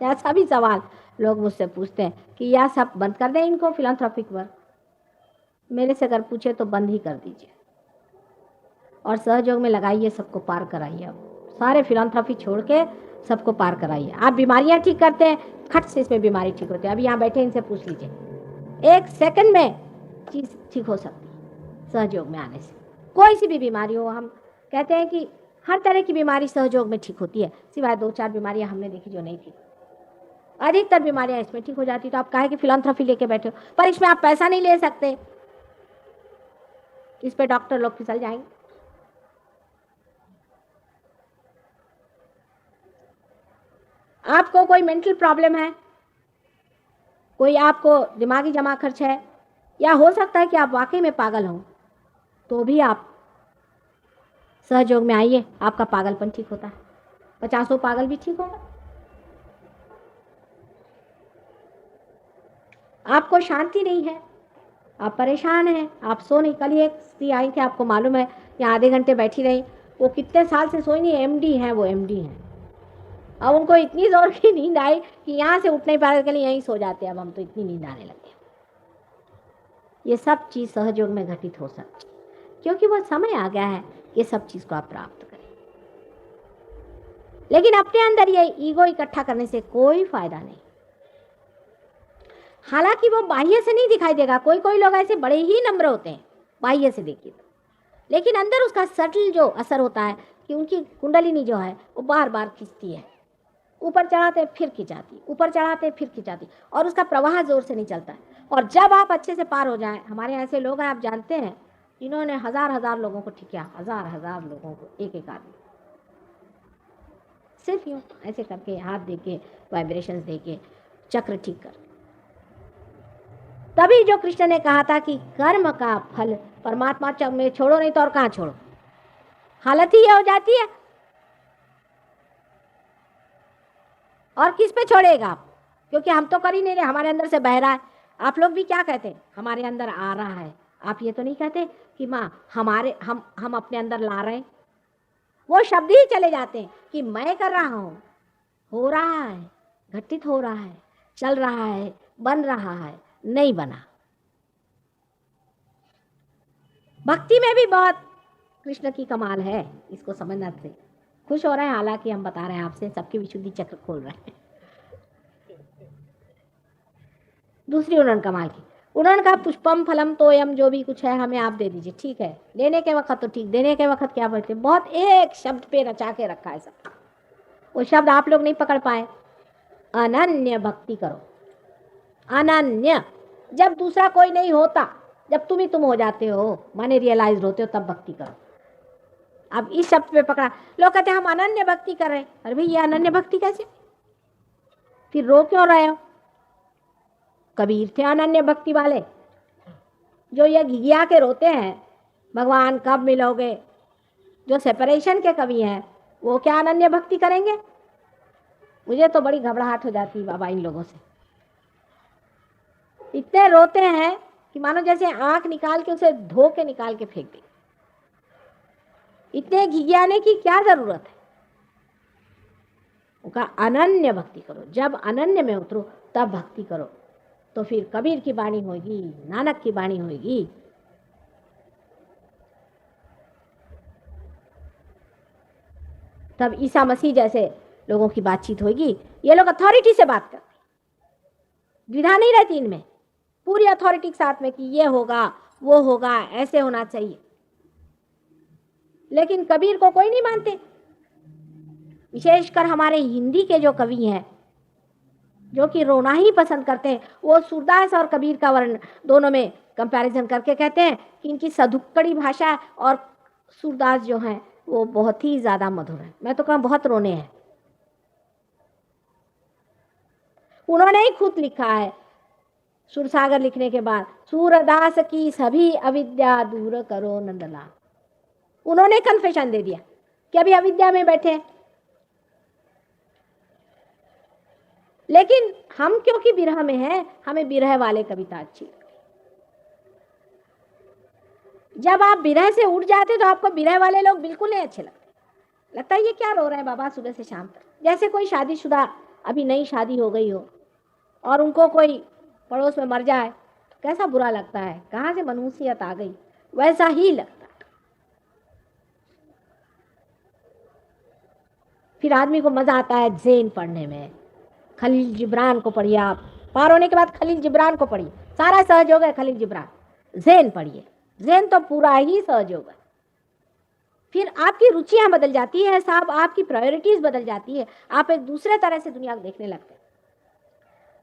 ऐसा भी सवाल लोग मुझसे पूछते हैं कि या सब बंद कर दें इनको फिलैंथ्रोपिक वर्क। मेरे से अगर पूछे तो बंद ही कर दीजिए और सहयोग में लगाइए, सबको पार कराइए। अब सारे फिलैंथ्रोपी छोड़ के सबको पार कराइए। आप बीमारियां ठीक करते हैं, खट से इसमें बीमारी ठीक होती है। अभी यहाँ बैठे इनसे पूछ लीजिए, 1 सेकंड में चीज़ ठीक हो सकती है सहयोग में आने से। कोई सी भी बीमारी हो, हम कहते हैं कि हर तरह की बीमारी सहयोग में ठीक होती है, सिवाय 2-4 बीमारियां हमने देखी जो नहीं थी। अधिकतर बीमारियां इसमें ठीक हो जाती। तो आप कहे कि फिलैंथ्रोपी लेके बैठे हो, पर इसमें आप पैसा नहीं ले सकते, इस पे डॉक्टर लोग फिसल जाएंगे। आपको कोई मेंटल प्रॉब्लम है, कोई आपको दिमागी जमा खर्च है, या हो सकता है कि आप वाकई में पागल हो, तो भी आप सहयोग में आइए, आपका पागलपन ठीक होता है। 50 पागल भी ठीक होगा। आपको शांति नहीं है, आप परेशान हैं, आप सो नहीं। कल ही एक स्त्री आई थी, आपको मालूम है, यहाँ आधे घंटे बैठी रही, वो कितने साल से सोई नहीं, एमडी हैं, वो एमडी हैं। अब उनको इतनी जोर की नींद आई कि यहाँ से उठ नहीं पा रहे, के लिए यहीं सो जाते हैं, अब हम तो इतनी नींद आने लगे। ये सब चीज़ सहयोग में घटित हो सकती है, क्योंकि वो समय आ गया है ये सब चीज़ को आप प्राप्त करें। लेकिन अपने अंदर ये ईगो इकट्ठा करने से कोई फायदा नहीं। हालांकि वो बाह्य से नहीं दिखाई देगा, कोई कोई लोग ऐसे बड़े ही नम्र होते हैं बाह्य से देखिए तो, लेकिन अंदर उसका सटल जो असर होता है कि उनकी कुंडलिनी जो है वो बार बार खींचती है, ऊपर चढ़ाते फिर खिंचाती, ऊपर चढ़ाते फिर खिंचाती, और उसका प्रवाह जोर से नहीं चलता है। और जब आप अच्छे से पार हो जाएं, हमारे ऐसे लोग हैं आप जानते हैं, जिन्होंने हजार हजार लोगों को ठीक किया, हजार हजार लोगों को, एक एक आदमी सिर्फ यूं ऐसे करके, हाथ दे के, वाइब्रेशंस दे के, चक्र ठीक कर। तभी जो कृष्ण ने कहा था कि कर्म का फल परमात्मा में छोड़ो, नहीं तो और कहाँ छोड़ो। हालत ही ये हो जाती है, और किस पे छोड़ेगा आप, क्योंकि हम तो कर ही नहीं रहे, हमारे अंदर से बह रहा है। आप लोग भी क्या कहते हैं, हमारे अंदर आ रहा है। आप ये तो नहीं कहते कि माँ हम अपने अंदर ला रहे हैं। वो शब्द ही चले जाते हैं कि मैं कर रहा हूँ, हो रहा है, घटित हो रहा है, चल रहा है, बन रहा है, नहीं बना। भक्ति में भी बहुत कृष्ण की कमाल है, इसको समझना से खुश हो रहे हैं। हालांकि हम बता रहे हैं आपसे, सबकी विशुद्धि चक्र खोल रहे हैं। दूसरी उन्होंने कमाल की, उन्होंने कहा पुष्पम फलम तोयम, जो भी कुछ है हमें आप दे दीजिए। ठीक है, लेने के वक्त तो ठीक, देने के वक्त क्या बोलते, बहुत एक शब्द पे रचा के रखा है सब। वो शब्द आप लोग नहीं पकड़ पाए, अनन्य भक्ति करो। अनन्य, जब दूसरा कोई नहीं होता, जब तुम ही तुम हो जाते हो, माने रियलाइज होते हो, तब भक्ति करो। अब इस शब्द पे पकड़ा, लोग कहते हैं हम अनन्य भक्ति कर रहे हैं। अरे भाई, ये अनन्य भक्ति कैसे, फिर रो क्यों रहे हो? कबीर थे अनन्य भक्ति वाले, जो ये घिघिया के रोते हैं भगवान कब मिलोगे, जो सेपरेशन के कवि हैं, वो क्या अनन्य भक्ति करेंगे? मुझे तो बड़ी घबराहट हो जाती है बाबा इन लोगों से। इतने रोते हैं कि मानो जैसे आंख निकाल के उसे धो के निकाल के फेंक दे। इतने घिघियाने की क्या जरूरत है? उनका अनन्य भक्ति करो। जब अनन्य में उतरो तब भक्ति करो, तो फिर कबीर की वाणी होगी, नानक की वाणी होगी। तब ईसा मसीह जैसे लोगों की बातचीत होगी। ये लोग अथॉरिटी से बात करते, द्विधा नहीं रहती इनमें, पूरी अथॉरिटी के साथ में कि ये होगा, वो होगा, ऐसे होना चाहिए। लेकिन कबीर को कोई नहीं मानते। विशेषकर हमारे हिंदी के जो कवि हैं, जो कि रोना ही पसंद करते हैं, वो सूरदास और कबीर का वर्ण दोनों में कंपैरिजन करके कहते हैं कि इनकी सधुक्कड़ी भाषा और सूरदास जो हैं वो बहुत ही ज्यादा मधुर है। मैं तो कहूँ बहुत रोने हैं। उन्होंने ही खुद लिखा है सुरसागर लिखने के बाद, सूरदास की सभी अविद्या दूर करो नंदलाल। उन्होंने कन्फेशन दे दिया कि अभी अविद्या में बैठे हैं। लेकिन हम क्योंकि विरह में हैं, हमें विरह वाले कविता अच्छी लगती। जब आप विरह से उठ जाते तो आपको विरह वाले लोग बिल्कुल नहीं अच्छे लगते। लगता है ये क्या रो रहे हैं बाबा सुबह से शाम तक। जैसे कोई शादीशुदा अभी नई शादी हो गई हो और उनको कोई पड़ोस में मर जाए तो कैसा बुरा लगता है, कहाँ से मनुष्यत आ गई, वैसा ही लगता है। फिर आदमी को मजा आता है ज़ेन पढ़ने में। खलील जिब्रान को पढ़िए आप, पार होने के बाद खलील जिब्रान को पढ़िए, सारा सहयोग है खलील जिब्रान। ज़ेन पढ़िए, ज़ेन तो पूरा ही सहयोग है। फिर आपकी रुचियां बदल जाती है साहब, आपकी प्रायोरिटीज बदल जाती है, आप एक दूसरे तरह से दुनिया को देखने लगते हैं।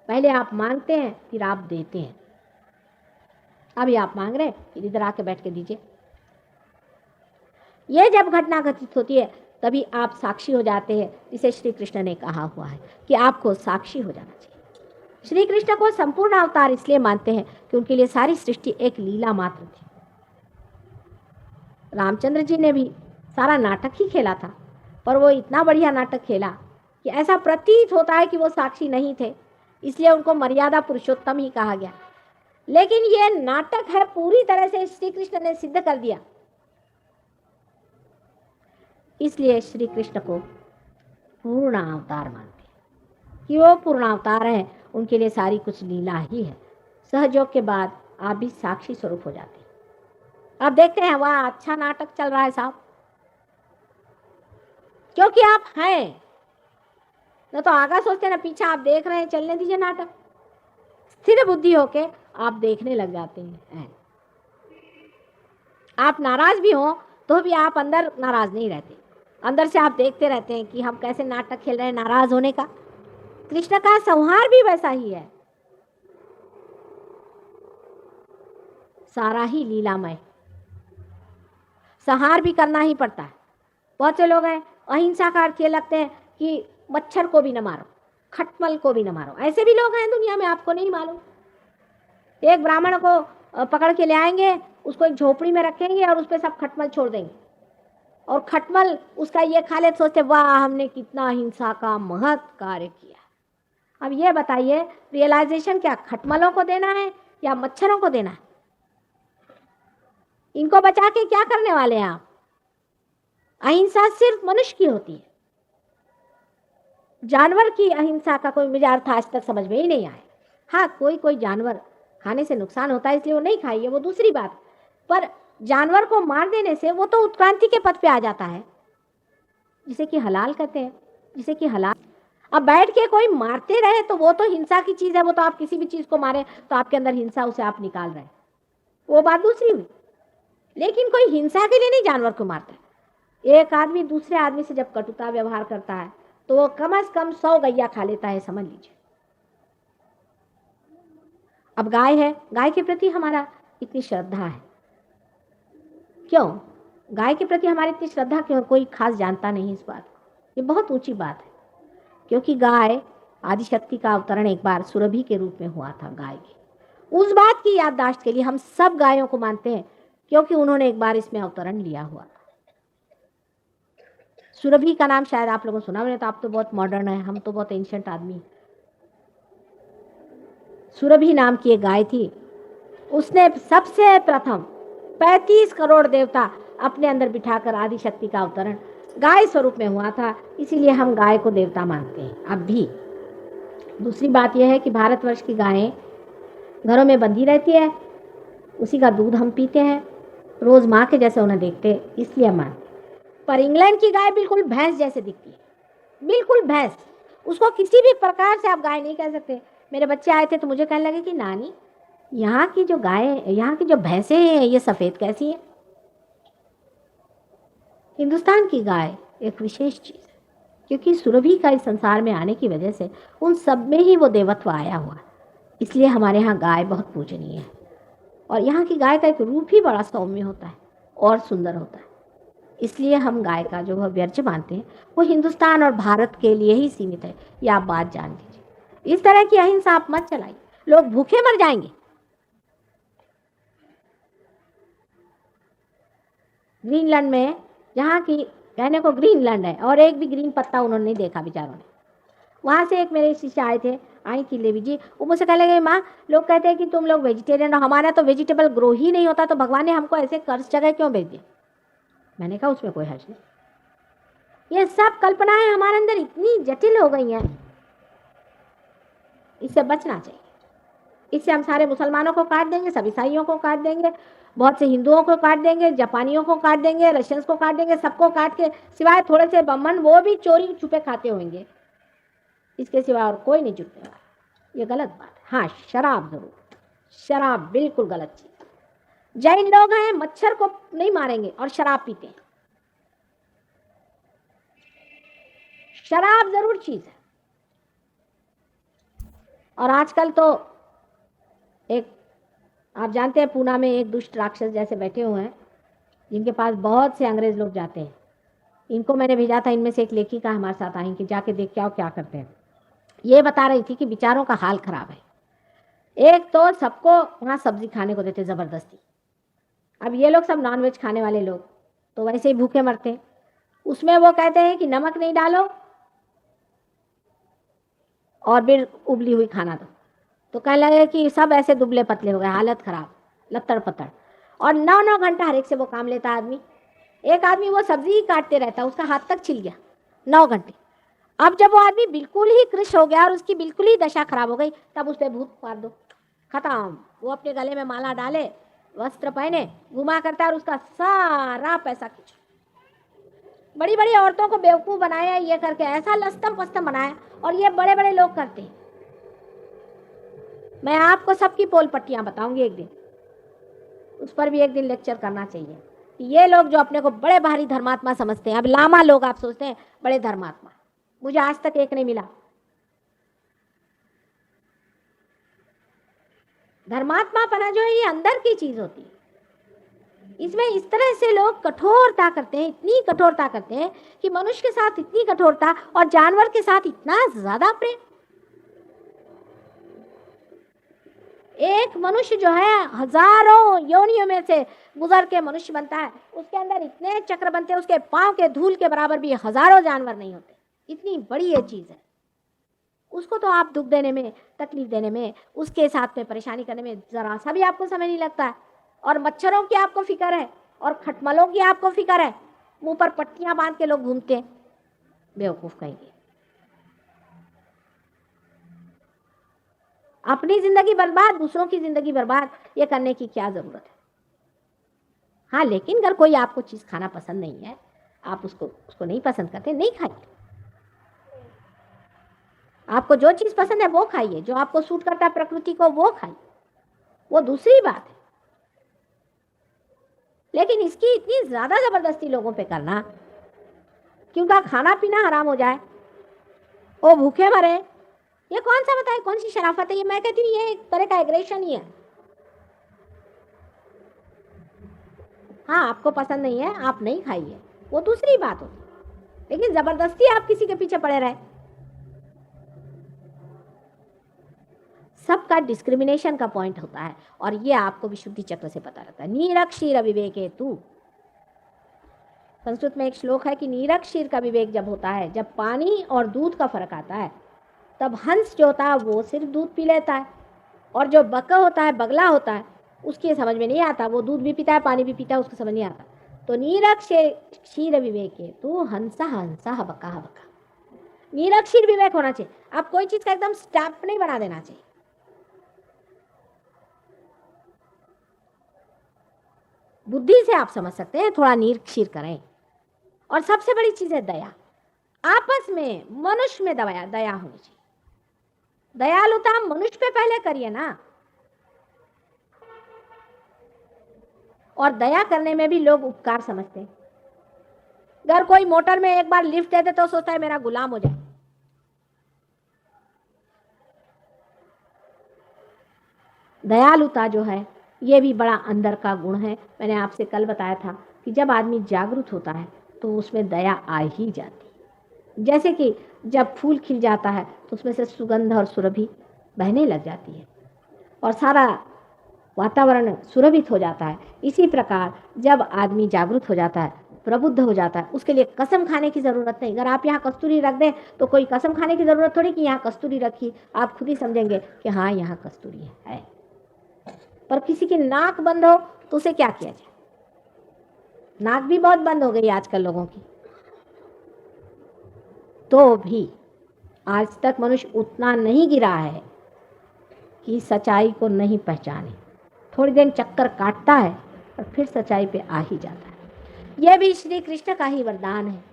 पहले आप मांगते हैं, फिर आप देते हैं। अभी आप मांग रहे हैं, फिर इधर आके बैठ के दीजिए। ये जब घटना घटित होती है तभी आप साक्षी हो जाते हैं, जिसे श्री कृष्ण ने कहा हुआ है कि आपको साक्षी हो जाना चाहिए। श्री कृष्ण को संपूर्ण अवतार इसलिए मानते हैं कि उनके लिए सारी सृष्टि एक लीला मात्र थी। रामचंद्र जी ने भी सारा नाटक ही खेला था, पर वो इतना बढ़िया नाटक खेला कि ऐसा प्रतीत होता है कि वो साक्षी नहीं थे, इसलिए उनको मर्यादा पुरुषोत्तम ही कहा गया। लेकिन ये नाटक है पूरी तरह से श्री कृष्ण ने सिद्ध कर दिया, इसलिए श्री कृष्ण को पूर्ण अवतार मानते हैं कि वो पूर्ण अवतार है, उनके लिए सारी कुछ लीला ही है। सहयोग के बाद आप भी साक्षी स्वरूप हो जाते हैं। अब देखते हैं वह अच्छा नाटक चल रहा है साहब, क्योंकि आप हैं न तो आगा सोचते ना पीछे आप देख रहे हैं, चलने दीजिए नाटक। स्थिर बुद्धि होके आप देखने लग जाते हैं। आप नाराज भी हो तो भी आप अंदर नाराज नहीं रहते, अंदर से आप देखते रहते हैं कि हम कैसे नाटक खेल रहे हैं नाराज होने का। कृष्ण का संहार भी वैसा ही है, सारा ही लीलामय। संहार भी करना ही पड़ता है। बहुत से लोग हैं अहिंसा का अर्थ ये लगते हैं कि मच्छर को भी न मारो, खटमल को भी न मारो। ऐसे भी लोग हैं दुनिया में, आपको नहीं मालूम। एक ब्राह्मण को पकड़ के ले आएंगे, उसको एक झोपड़ी में रखेंगे और उस पर सब खटमल छोड़ देंगे, और खटमल उसका ये खा ले, सोचते वाह हमने कितना अहिंसा का महत् कार्य किया। अब ये बताइए रियलाइजेशन क्या खटमलों को देना है या मच्छरों को देना है? इनको बचा के क्या करने वाले हैं आप? अहिंसा सिर्फ मनुष्य की होती है, जानवर की अहिंसा का कोई मुझे अर्थ आज तक समझ में ही नहीं आया। हाँ, कोई कोई जानवर खाने से नुकसान होता है इसलिए वो नहीं खाइए, वो दूसरी बात। पर जानवर को मार देने से वो तो उत्क्रांति के पथ पे आ जाता है, जिसे कि हलाल कहते हैं, जिसे कि हलाल। अब बैठ के कोई मारते रहे तो वो तो हिंसा की चीज है, वो तो आप किसी भी चीज को मारे तो आपके अंदर हिंसा, उसे आप निकाल रहे हैं, वो बात दूसरी हुई। लेकिन कोई हिंसा के लिए नहीं जानवर को मारता है। एक आदमी दूसरे आदमी से जब कटुता व्यवहार करता है तो वो कम से कम 100 गैया खा लेता है, समझ लीजिए। अब गाय है, गाय के प्रति हमारा इतनी श्रद्धा है, क्यों? गाय के प्रति हमारी इतनी श्रद्धा क्यों? कोई खास जानता नहीं इस बात को। ये बहुत ऊंची बात है, क्योंकि गाय आदिशक्ति का अवतरण एक बार सुरभि के रूप में हुआ था। गाय की उस बात की याददाश्त के लिए हम सब गायों को मानते हैं, क्योंकि उन्होंने एक बार इसमें अवतरण लिया हुआ था। सुरभि का नाम शायद आप लोगों ने सुना होगा, तो आप तो बहुत मॉडर्न है, हम तो बहुत एंशिएंट आदमी। सुरभि नाम की एक गाय थी, उसने सबसे प्रथम 35 करोड़ देवता अपने अंदर बिठाकर आदिशक्ति का अवतरण गाय स्वरूप में हुआ था, इसीलिए हम गाय को देवता मानते हैं अब भी। दूसरी बात यह है कि भारतवर्ष की गायें घरों में बंधी रहती है, उसी का दूध हम पीते हैं, रोज माँ के जैसे उन्हें देखते हैं, इसलिए मानते। पर इंग्लैंड की गाय बिल्कुल भैंस जैसे दिखती है, बिल्कुल भैंस। उसको किसी भी प्रकार से आप गाय नहीं कह सकते। मेरे बच्चे आए थे तो मुझे कहने लगे कि नानी यहाँ की जो गाय, यहाँ की जो भैंसें हैं ये सफ़ेद कैसी हैं? हिंदुस्तान की गाय एक विशेष चीज़ है, क्योंकि सुरभि का इस संसार में आने की वजह से उन सब में ही वो देवत्व आया हुआ, इसलिए हमारे यहाँ गाय बहुत पूजनीय है। और यहाँ की गाय का एक रूप ही बड़ा सौम्य होता है और सुंदर होता है, इसलिए हम गाय का जो वह वर्ज्य मानते हैं वो हिंदुस्तान और भारत के लिए ही सीमित है। ये आप बात जान लीजिए। इस तरह की अहिंसा आप मत चलाइए, लोग भूखे मर जाएंगे। ग्रीनलैंड में, जहाँ की कहने को ग्रीनलैंड है, और एक भी ग्रीन पत्ता उन्होंने नहीं देखा बेचारों ने। वहाँ से एक मेरे शिष्य आए थे, आई थी लेवी जी, वो मुझसे कहने लगे माँ लोग कहते हैं कि तुम लोग वेजिटेरियन हो, हमारा तो वेजिटेबल ग्रो ही नहीं होता, तो भगवान ने हमको ऐसे कर्ज जगह क्यों भेज दिया? मैंने कहा उसमें कोई हर्ज नहीं, ये सब कल्पनाएं हमारे अंदर इतनी जटिल हो गई हैं, इससे बचना चाहिए। इससे हम सारे मुसलमानों को काट देंगे, सब ईसाइयों को काट देंगे, बहुत से हिंदुओं को काट देंगे, जापानियों को काट देंगे, रशियंस को काट देंगे, सबको काट के सिवाय थोड़े से ब्राह्मण, वो भी चोरी छुपे खाते होंगे, इसके सिवा और कोई नहीं जुटने वाला। ये गलत बात है। हाँ, शराब जरूर, शराब बिल्कुल गलत चीज। जैन लोग हैं मच्छर को नहीं मारेंगे और शराब पीते हैं, शराब जरूर चीज है। और आजकल तो एक आप जानते हैं पूना में एक दुष्ट राक्षस जैसे बैठे हुए हैं, जिनके पास बहुत से अंग्रेज लोग जाते हैं, इनको मैंने भेजा था, इनमें से एक लेखिका हमारे साथ आई कि जाके देख के आओ क्या करते हैं। ये बता रही थी कि बेचारों का हाल खराब है। एक तो सबको वहाँ सब्जी खाने को देते ज़बरदस्ती। अब ये लोग सब नॉनवेज खाने वाले लोग तो वैसे ही भूखे मरते हैं। उसमें वो कहते हैं कि नमक नहीं डालो और फिर उबली हुई खाना दो, तो कहने लगे कि सब ऐसे दुबले पतले हो गए, हालत खराब, लत्तड़ पत्तड़। और 9-9 घंटा हर एक से वो काम लेता आदमी। एक आदमी वो सब्जी ही काटते रहता, उसका हाथ तक छिल गया 9 घंटे। अब जब वो आदमी बिल्कुल ही कृश हो गया और उसकी बिल्कुल ही दशा खराब हो गई, तब उस पर भूत मार दो, खत्म। वो अपने गले में माला डाले, वस्त्र पहने, घुमा करता है और उसका सारा पैसा खींचो। बड़ी बड़ी औरतों को बेवकूफ़ बनाया ये करके, ऐसा लस्तम पस्तम बनाया, और ये बड़े बड़े लोग करते हैं। मैं आपको सबकी पोल पट्टियां बताऊंगी एक दिन, उस पर भी एक दिन लेक्चर करना चाहिए। ये लोग जो अपने को बड़े भारी धर्मात्मा समझते हैं, अब लामा लोग आप सोचते हैं बड़े धर्मात्मा, मुझे आज तक एक नहीं मिला। धर्मात्मा पना जो है ये अंदर की चीज होती है। इसमें इस तरह से लोग कठोरता करते हैं, इतनी कठोरता करते हैं कि मनुष्य के साथ इतनी कठोरता और जानवर के साथ इतना ज्यादा प्रेम। एक मनुष्य जो है हजारों योनियों में से गुजर के मनुष्य बनता है, उसके अंदर इतने चक्र बनते हैं, उसके पांव के धूल के बराबर भी हजारों जानवर नहीं होते। इतनी बड़ी ये चीज है। उसको तो आप दुख देने में, तकलीफ देने में, उसके साथ में परेशानी करने में जरा सा भी आपको समय नहीं लगता है। और मच्छरों की आपको फिक्र है और खटमलों की आपको फिक्र है। मुंह पर पट्टियां बांध के लोग घूमते हैं, बेवकूफ कहेंगे। अपनी जिंदगी बर्बाद, दूसरों की जिंदगी बर्बाद, ये करने की क्या जरूरत है। हाँ, लेकिन अगर कोई आपको चीज खाना पसंद नहीं है, आप उसको नहीं पसंद करते, नहीं खाइए। आपको जो चीज पसंद है वो खाइए, जो आपको सूट करता है प्रकृति को वो खाइए, वो दूसरी बात है। लेकिन इसकी इतनी ज्यादा जबरदस्ती लोगों पे करना कि उनका खाना पीना हराम हो जाए, वो भूखे मरे, ये कौन सा बताए, कौन सी शराफत है ये। मैं कहती हूँ ये एक तरह का एग्रेशन ही है। हाँ, आपको पसंद नहीं है, आप नहीं खाइए, वो दूसरी बात होती, लेकिन जबरदस्ती आप किसी के पीछे पड़े रहे। सबका डिस्क्रिमिनेशन का पॉइंट होता है, और ये आपको विशुद्धि चक्र से पता रहता है। नीरक क्षीर विवेके तू, संस्कृत में एक श्लोक है कि नीरक क्षीर का विवेक जब होता है, जब पानी और दूध का फर्क आता है, तब हंस जो होता है वो सिर्फ दूध पी लेता है, और जो बका होता है, बगला होता है, उसकी समझ में नहीं आता, वो दूध भी पीता है पानी भी पीता है, उसको समझ नहीं आता। तो नीरक क्षीर विवेके तू हंसा हंसा बका बका, नीरक क्षीर विवेक होना चाहिए। आप कोई चीज का एकदम स्टैम्प नहीं बना देना चाहिए। बुद्धि से आप समझ सकते हैं, थोड़ा नीर क्षीर करें। और सबसे बड़ी चीज है दया। आपस में मनुष्य में दया होनी चाहिए। दयालुता मनुष्य पे पहले करिए ना। और दया करने में भी लोग उपकार समझते हैं। अगर कोई मोटर में एक बार लिफ्ट दे दे तो सोचता है मेरा गुलाम हो जाए। दयालुता जो है ये भी बड़ा अंदर का गुण है। मैंने आपसे कल बताया था कि जब आदमी जागरूक होता है तो उसमें दया आ ही जाती है। जैसे कि जब फूल खिल जाता है तो उसमें से सुगंध और सुरभि बहने लग जाती है और सारा वातावरण सुरभित हो जाता है। इसी प्रकार जब आदमी जागरूक हो जाता है, प्रबुद्ध हो जाता है, उसके लिए कसम खाने की ज़रूरत नहीं। अगर आप यहाँ कस्तूरी रख दें तो कोई कसम खाने की ज़रूरत थोड़ी कि यहाँ कस्तूरी रखी, आप खुद ही समझेंगे कि हाँ यहाँ कस्तूरी है। पर किसी की नाक बंद हो तो उसे क्या किया जाए। नाक भी बहुत बंद हो गई आजकल लोगों की, तो भी आज तक मनुष्य उतना नहीं गिरा है कि सच्चाई को नहीं पहचाने। थोड़ी देर चक्कर काटता है और फिर सच्चाई पे आ ही जाता है। यह भी श्री कृष्ण का ही वरदान है।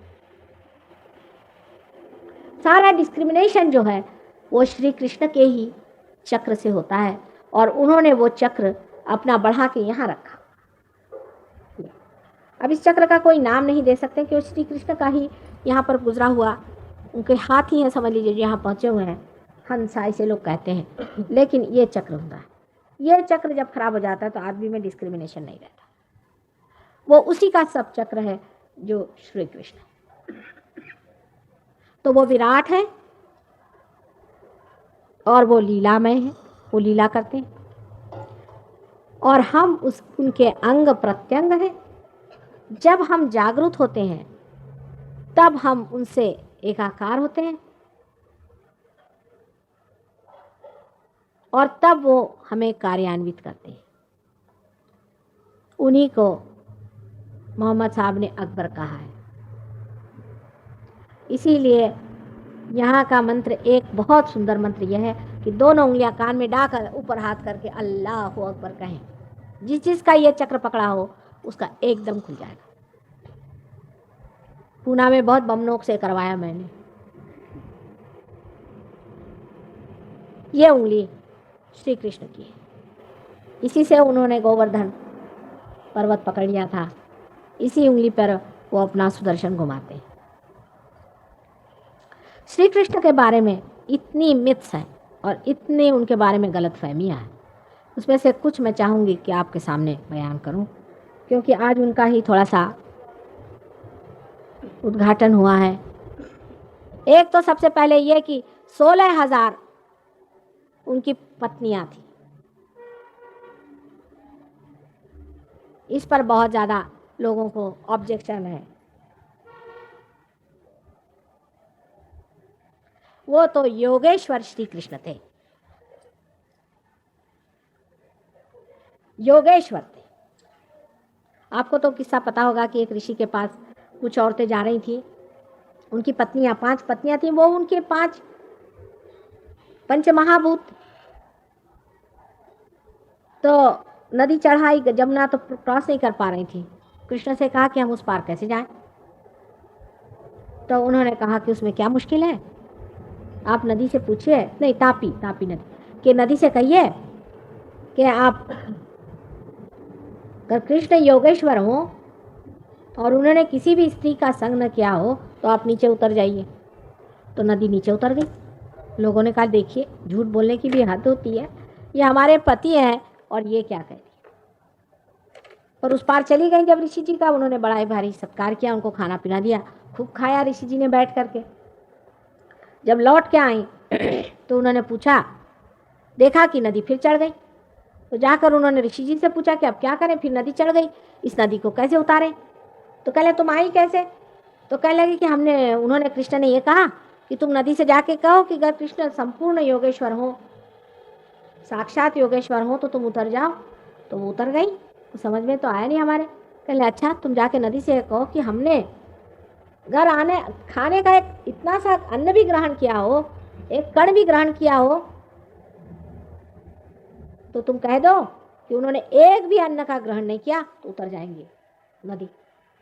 सारा डिस्क्रिमिनेशन जो है वो श्री कृष्ण के ही चक्र से होता है, और उन्होंने वो चक्र अपना बढ़ा के यहाँ रखा। अब इस चक्र का कोई नाम नहीं दे सकते कि वो श्री कृष्ण का ही यहाँ पर गुजरा हुआ, उनके हाथ ही हैं, समझ लीजिए यहाँ पहुँचे हुए हैं, हंसा ऐसे लोग कहते हैं। लेकिन ये चक्र होता है। ये चक्र जब खराब हो जाता है तो आदमी में डिस्क्रिमिनेशन नहीं रहता। वो उसी का सब चक्र है जो श्री कृष्ण है। तो वो विराट है और वो लीलामय है, वो लीला करते हैं, और हम उनके अंग प्रत्यंग हैं। जब हम जागृत होते हैं तब हम उनसे एकाकार होते हैं और तब वो हमें कार्यान्वित करते हैं। उन्हीं को मोहम्मद साहब ने अकबर कहा है। इसीलिए यहाँ का मंत्र, एक बहुत सुंदर मंत्र यह है कि दोनों उंगलियां कान में डालकर ऊपर हाथ करके अल्लाह अकबर कहें। जिस जिसका ये चक्र पकड़ा हो उसका एकदम खुल जाएगा। पूना में बहुत बमनोक से करवाया मैंने। ये उंगली श्री कृष्ण की है, इसी से उन्होंने गोवर्धन पर्वत पकड़ लिया था। इसी उंगली पर वो अपना सुदर्शन घुमाते। श्री कृष्ण के बारे में इतनी मिथ्स हैं और इतने उनके बारे में गलत फहमियाँ हैं, उसमें से कुछ मैं चाहूँगी कि आपके सामने बयान करूँ, क्योंकि आज उनका ही थोड़ा सा उद्घाटन हुआ है। एक तो सबसे पहले ये कि 16,000 उनकी पत्नियां थी। इस पर बहुत ज़्यादा लोगों को ऑब्जेक्शन है। वो तो योगेश्वर श्री कृष्ण थे, योगेश्वर थे। आपको तो किस्सा पता होगा कि एक ऋषि के पास कुछ औरतें जा रही थी, उनकी पत्नियां, 5 पत्नियां थी, वो उनके 5 पंचमहाभूत। तो नदी चढ़ाई, जमुना तो क्रॉस नहीं कर पा रही थी। कृष्ण से कहा कि हम उस पार कैसे जाएं? तो उन्होंने कहा कि उसमें क्या मुश्किल है, आप नदी से पूछिए, नहीं तापी नदी, कि नदी से कहिए कि आप अगर कृष्ण योगेश्वर हो और उन्होंने किसी भी स्त्री का संग न किया हो तो आप नीचे उतर जाइए। तो नदी नीचे उतर गई। लोगों ने कहा देखिए, झूठ बोलने की भी हद होती है, ये हमारे पति हैं और ये क्या कह रही। और उस पार चली गई। जब ऋषि जी का उन्होंने बड़ा ही भारी सत्कार किया, उनको खाना पीना दिया, खूब खाया ऋषि जी ने बैठ करके। जब लौट के आई तो उन्होंने पूछा, देखा कि नदी फिर चढ़ गई। तो जाकर उन्होंने ऋषि जी से पूछा कि अब क्या करें, फिर नदी चढ़ गई, इस नदी को कैसे उतारें? तो कहले तुम आई कैसे? तो कहने लगी कि उन्होंने कृष्ण ने ये कहा कि तुम नदी से जाके कहो कि अगर कृष्ण संपूर्ण योगेश्वर हो, साक्षात योगेश्वर हो, तो तुम उतर जाओ। तो वो उतर गई। तो समझ में तो आया नहीं हमारे। कहले अच्छा, तुम जाके नदी से कहो कि हमने घर आने खाने का एक इतना सा अन्न भी ग्रहण किया हो, एक कण भी ग्रहण किया हो, तो तुम कह दो कि उन्होंने एक भी अन्न का ग्रहण नहीं किया, तो उतर जाएंगे नदी।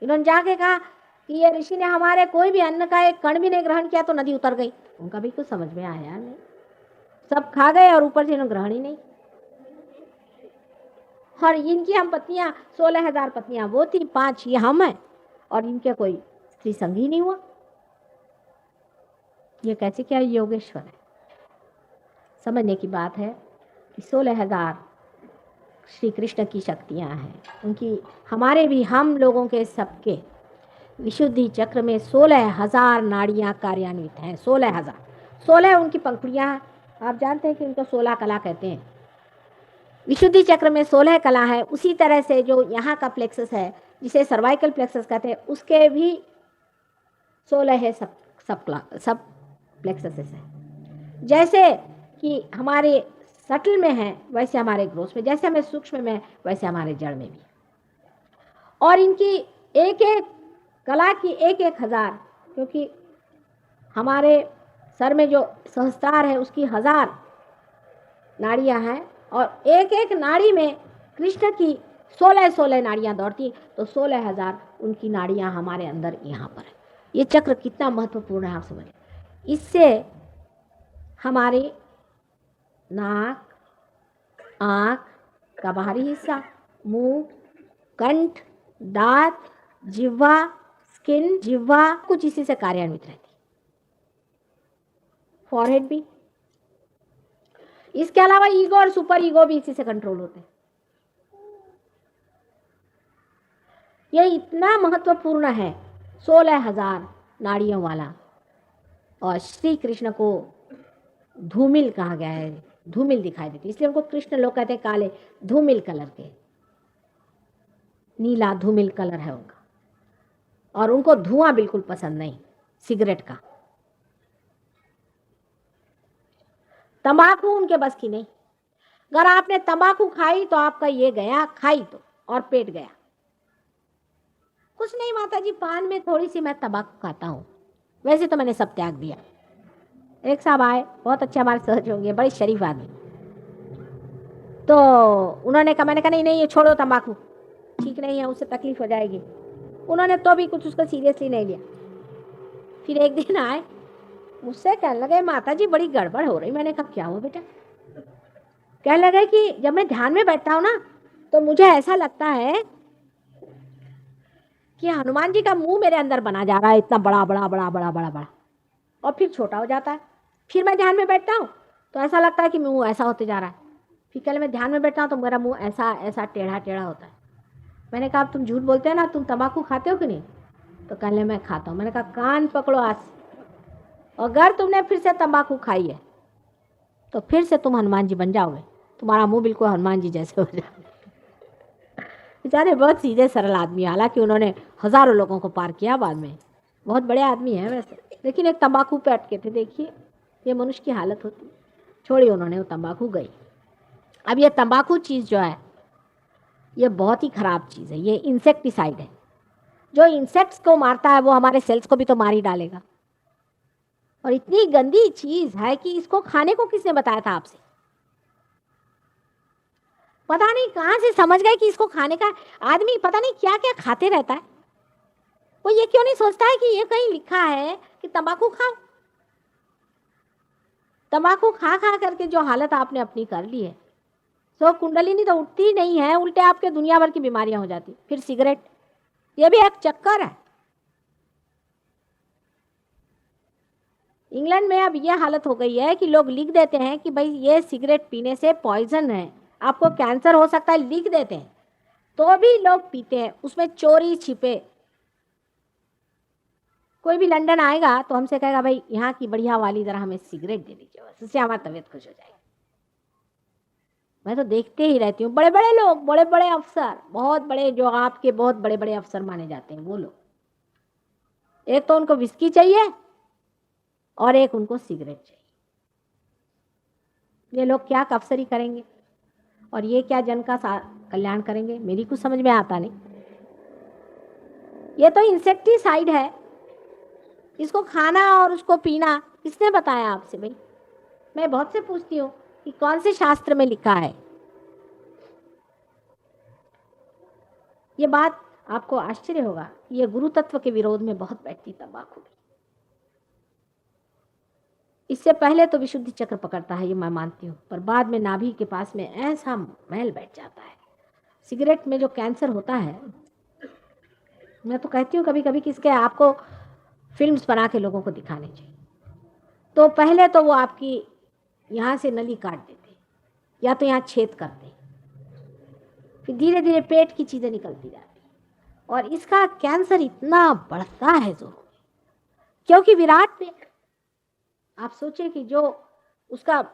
इन्होंने जाके कहा कि ये ऋषि ने हमारे कोई भी अन्न का एक कण भी नहीं ग्रहण किया, तो नदी उतर गई। उनका भी कुछ समझ में आया नहीं, सब खा गए और ऊपर से इन्होंने ग्रहण ही नहीं। और इनकी हम पत्नियां, 16,000 पत्नियां वो थी, 5 ये हम हैं, और इनके कोई स्त्री संग ही नहीं हुआ। ये कैसे क्या योगेश्वर है? समझने की बात है कि 16,000 श्री कृष्ण की शक्तियां हैं, उनकी हमारे भी, हम लोगों के सबके विशुद्धि चक्र में 16,000 नाड़ियां कार्यान्वित हैं। 16,000, 16 उनकी पंखुड़ियां हैं। आप जानते हैं कि उनको 16 कला कहते हैं। विशुद्धि चक्र में 16 कला है। उसी तरह से जो यहाँ का प्लेक्सस है, जिसे सर्वाइकल प्लेक्सस कहते हैं, उसके भी 16 है, सब प्लेक्सस है। जैसे कि हमारे सटल में है वैसे हमारे ग्रोस में, जैसे हमें सूक्ष्म में वैसे हमारे जड़ में भी। और इनकी एक एक कला की एक एक हजार, क्योंकि हमारे सर में जो सहस्त्रार है उसकी 1000 नाड़ियां हैं, और एक एक नाड़ी में कृष्ण की 16 नाड़ियां दौड़ती, तो 16,000 उनकी नाड़ियां हमारे अंदर यहाँ पर है। ये चक्र कितना महत्वपूर्ण है आप समझिए। इससे हमारे नाक, आँख का बाहरी हिस्सा, मुंह, कंठ, दांत, जिह्वा, स्किन, जिह्वा कुछ इसी से कार्यान्वित रहती। फॉरहेड भी। इसके अलावा ईगो और सुपर ईगो भी इसी से कंट्रोल होते हैं। ये इतना महत्वपूर्ण है 16,000 नाड़ियों वाला और श्री कृष्ण को धूमिल कहा गया है, धूमिल दिखाई देती, इसलिए उनको कृष्ण लोग कहते हैं काले, धूमिल कलर के, नीला धूमिल कलर है उनका। और उनको धुआं बिल्कुल पसंद नहीं सिगरेट का, तंबाकू उनके बस की नहीं। अगर आपने तंबाकू खाई तो आपका ये गया, खाई तो, और पेट गया। कुछ नहीं माता जी, पान में थोड़ी सी मैं तंबाकू खाता हूँ, वैसे तो मैंने सब त्याग दिया। एक साहब आए, बहुत अच्छे हमारे सहज होंगे, बड़े शरीफ आदमी, तो उन्होंने कहा, मैंने कहा नहीं नहीं ये छोड़ो, तंबाकू ठीक नहीं है, उससे तकलीफ हो जाएगी। उन्होंने तो भी कुछ उसको सीरियसली नहीं लिया। फिर एक दिन आए, मुझसे कहने लगे, माता जी बड़ी गड़बड़ हो रही। मैंने कहा क्या हुआ बेटा? कहने लगे कि जब मैं ध्यान में बैठता हूँ ना, तो मुझे ऐसा लगता है कि हनुमान जी का मुंह मेरे अंदर बना जा रहा है, इतना बड़ा बड़ा बड़ा बड़ा बड़ा बड़ा, और फिर छोटा हो जाता है। फिर मैं ध्यान में बैठता हूँ तो ऐसा लगता है कि मुंह ऐसा होते जा रहा है। फिर कल मैं ध्यान में बैठता हूँ तो मेरा मुंह ऐसा ऐसा टेढ़ा टेढ़ा होता है। मैंने कहा तुम झूठ बोलते हो ना, तुम तंबाकू खाते हो कि नहीं? तो कहने मैं खाता हूँ। मैंने कहा कान पकड़ो आज, अगर तुमने फिर से तंबाकू खाई है तो फिर से तुम हनुमान जी बन जाओगे, तुम्हारा मुंह बिल्कुल हनुमान जी जैसे हो जाएगा। बेचारे बहुत सीधे सरल आदमी, हालांकि उन्होंने हजारों लोगों को पार किया बाद में, बहुत बड़े आदमी हैं वैसे, लेकिन एक तंबाकू पे अटके थे। देखिए ये मनुष्य की हालत होती। छोड़ी उन्होंने, वो तंबाकू गई। अब ये तंबाकू चीज़ जो है ये बहुत ही खराब चीज़ है, ये इंसेक्टिसाइड है। जो इंसेक्ट्स को मारता है वो हमारे सेल्स को भी तो मार ही डालेगा। और इतनी गंदी चीज़ है कि इसको खाने को किसने बताया था आपसे? पता नहीं कहाँ से समझ गए कि इसको खाने का। आदमी पता नहीं क्या क्या खाते रहता है। वो ये क्यों नहीं सोचता है कि ये कहीं लिखा है कि तंबाकू खाओ? तंबाकू खा खा करके जो हालत आपने अपनी कर ली है, तो कुंडलिनी तो उठती ही नहीं है, उल्टे आपके दुनिया भर की बीमारियां हो जाती। फिर सिगरेट, ये भी एक चक्कर है। इंग्लैंड में अब यह हालत हो गई है कि लोग लिख देते हैं कि भाई ये सिगरेट पीने से पॉइजन है, आपको कैंसर हो सकता है, लिख देते हैं, तो भी लोग पीते हैं। उसमें चोरी छिपे। कोई भी लंदन आएगा तो हमसे कहेगा भाई यहाँ की बढ़िया वाली जरा हमें सिगरेट दे दीजिए, बस उससे हमारी तबीयत खुश हो जाएगी। मैं तो देखते ही रहती हूँ, बड़े बड़े लोग, बड़े बड़े अफसर, बहुत बड़े, जो आपके बहुत बड़े बड़े अफसर माने जाते हैं, वो लोग, एक तो उनको विस्की चाहिए और एक उनको सिगरेट चाहिए। ये लोग क्या अफसरी करेंगे और ये क्या जन का कल्याण करेंगे, मेरी कुछ समझ में आता नहीं। ये तो इंसेक्टिसाइड है, इसको खाना और उसको पीना किसने बताया आपसे? भाई मैं बहुत से पूछती हूँ कि कौन से शास्त्र में लिखा है। ये बात आपको आश्चर्य होगा, ये गुरु तत्व के विरोध में बहुत बैठती तंबाकू भी। इससे पहले तो विशुद्धि चक्र पकड़ता है, ये मैं मानती हूँ, पर बाद में नाभि के पास में ऐसा मैल बैठ जाता है। सिगरेट में जो कैंसर होता है, मैं तो कहती हूँ कभी कभी किसके आपको फिल्म्स बना के लोगों को दिखाने चाहिए। तो पहले तो वो आपकी यहाँ से नली काट देते या तो यहाँ छेद करते, फिर धीरे धीरे पेट की चीज़ें निकलती जाती, और इसका कैंसर इतना बढ़ता है जोरों में, क्योंकि विराट में आप सोचिए कि जो उसका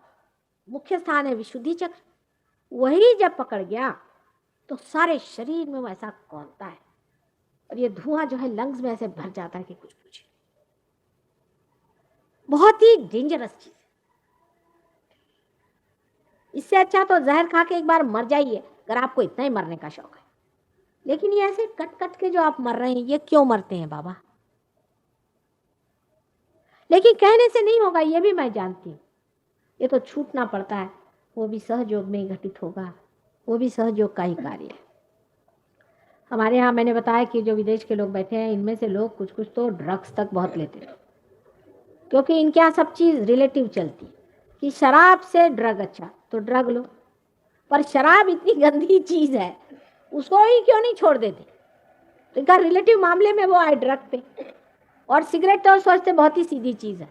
मुख्य स्थान है विशुद्धि चक्र, वही जब पकड़ गया तो सारे शरीर में वैसा कौनता है, और ये धुआं जो है लंग्स में ऐसे भर जाता है कि कुछ पूछे। बहुत ही डेंजरस चीज। इससे अच्छा तो जहर खा के एक बार मर जाइए, अगर आपको इतना ही मरने का शौक है। लेकिन ये ऐसे कट कट के जो आप मर रहे हैं, ये क्यों मरते हैं बाबा? लेकिन कहने से नहीं होगा, ये भी मैं जानती हूँ। ये तो छूटना पड़ता है, वो भी सहयोग में ही घटित होगा, वो भी सहयोग का ही कार्य है। हमारे यहाँ मैंने बताया कि जो विदेश के लोग बैठे हैं, इनमें से लोग कुछ कुछ तो ड्रग्स तक बहुत लेते हैं, क्योंकि इनके यहाँ सब चीज़ रिलेटिव चलती है कि शराब से ड्रग अच्छा, तो ड्रग लो। पर शराब इतनी गंदी चीज़ है, उसको ही क्यों नहीं छोड़ देते? तो इनका रिलेटिव मामले में वो आए ड्रग पे। और सिगरेट तो सोचते बहुत ही सीधी चीज़ है,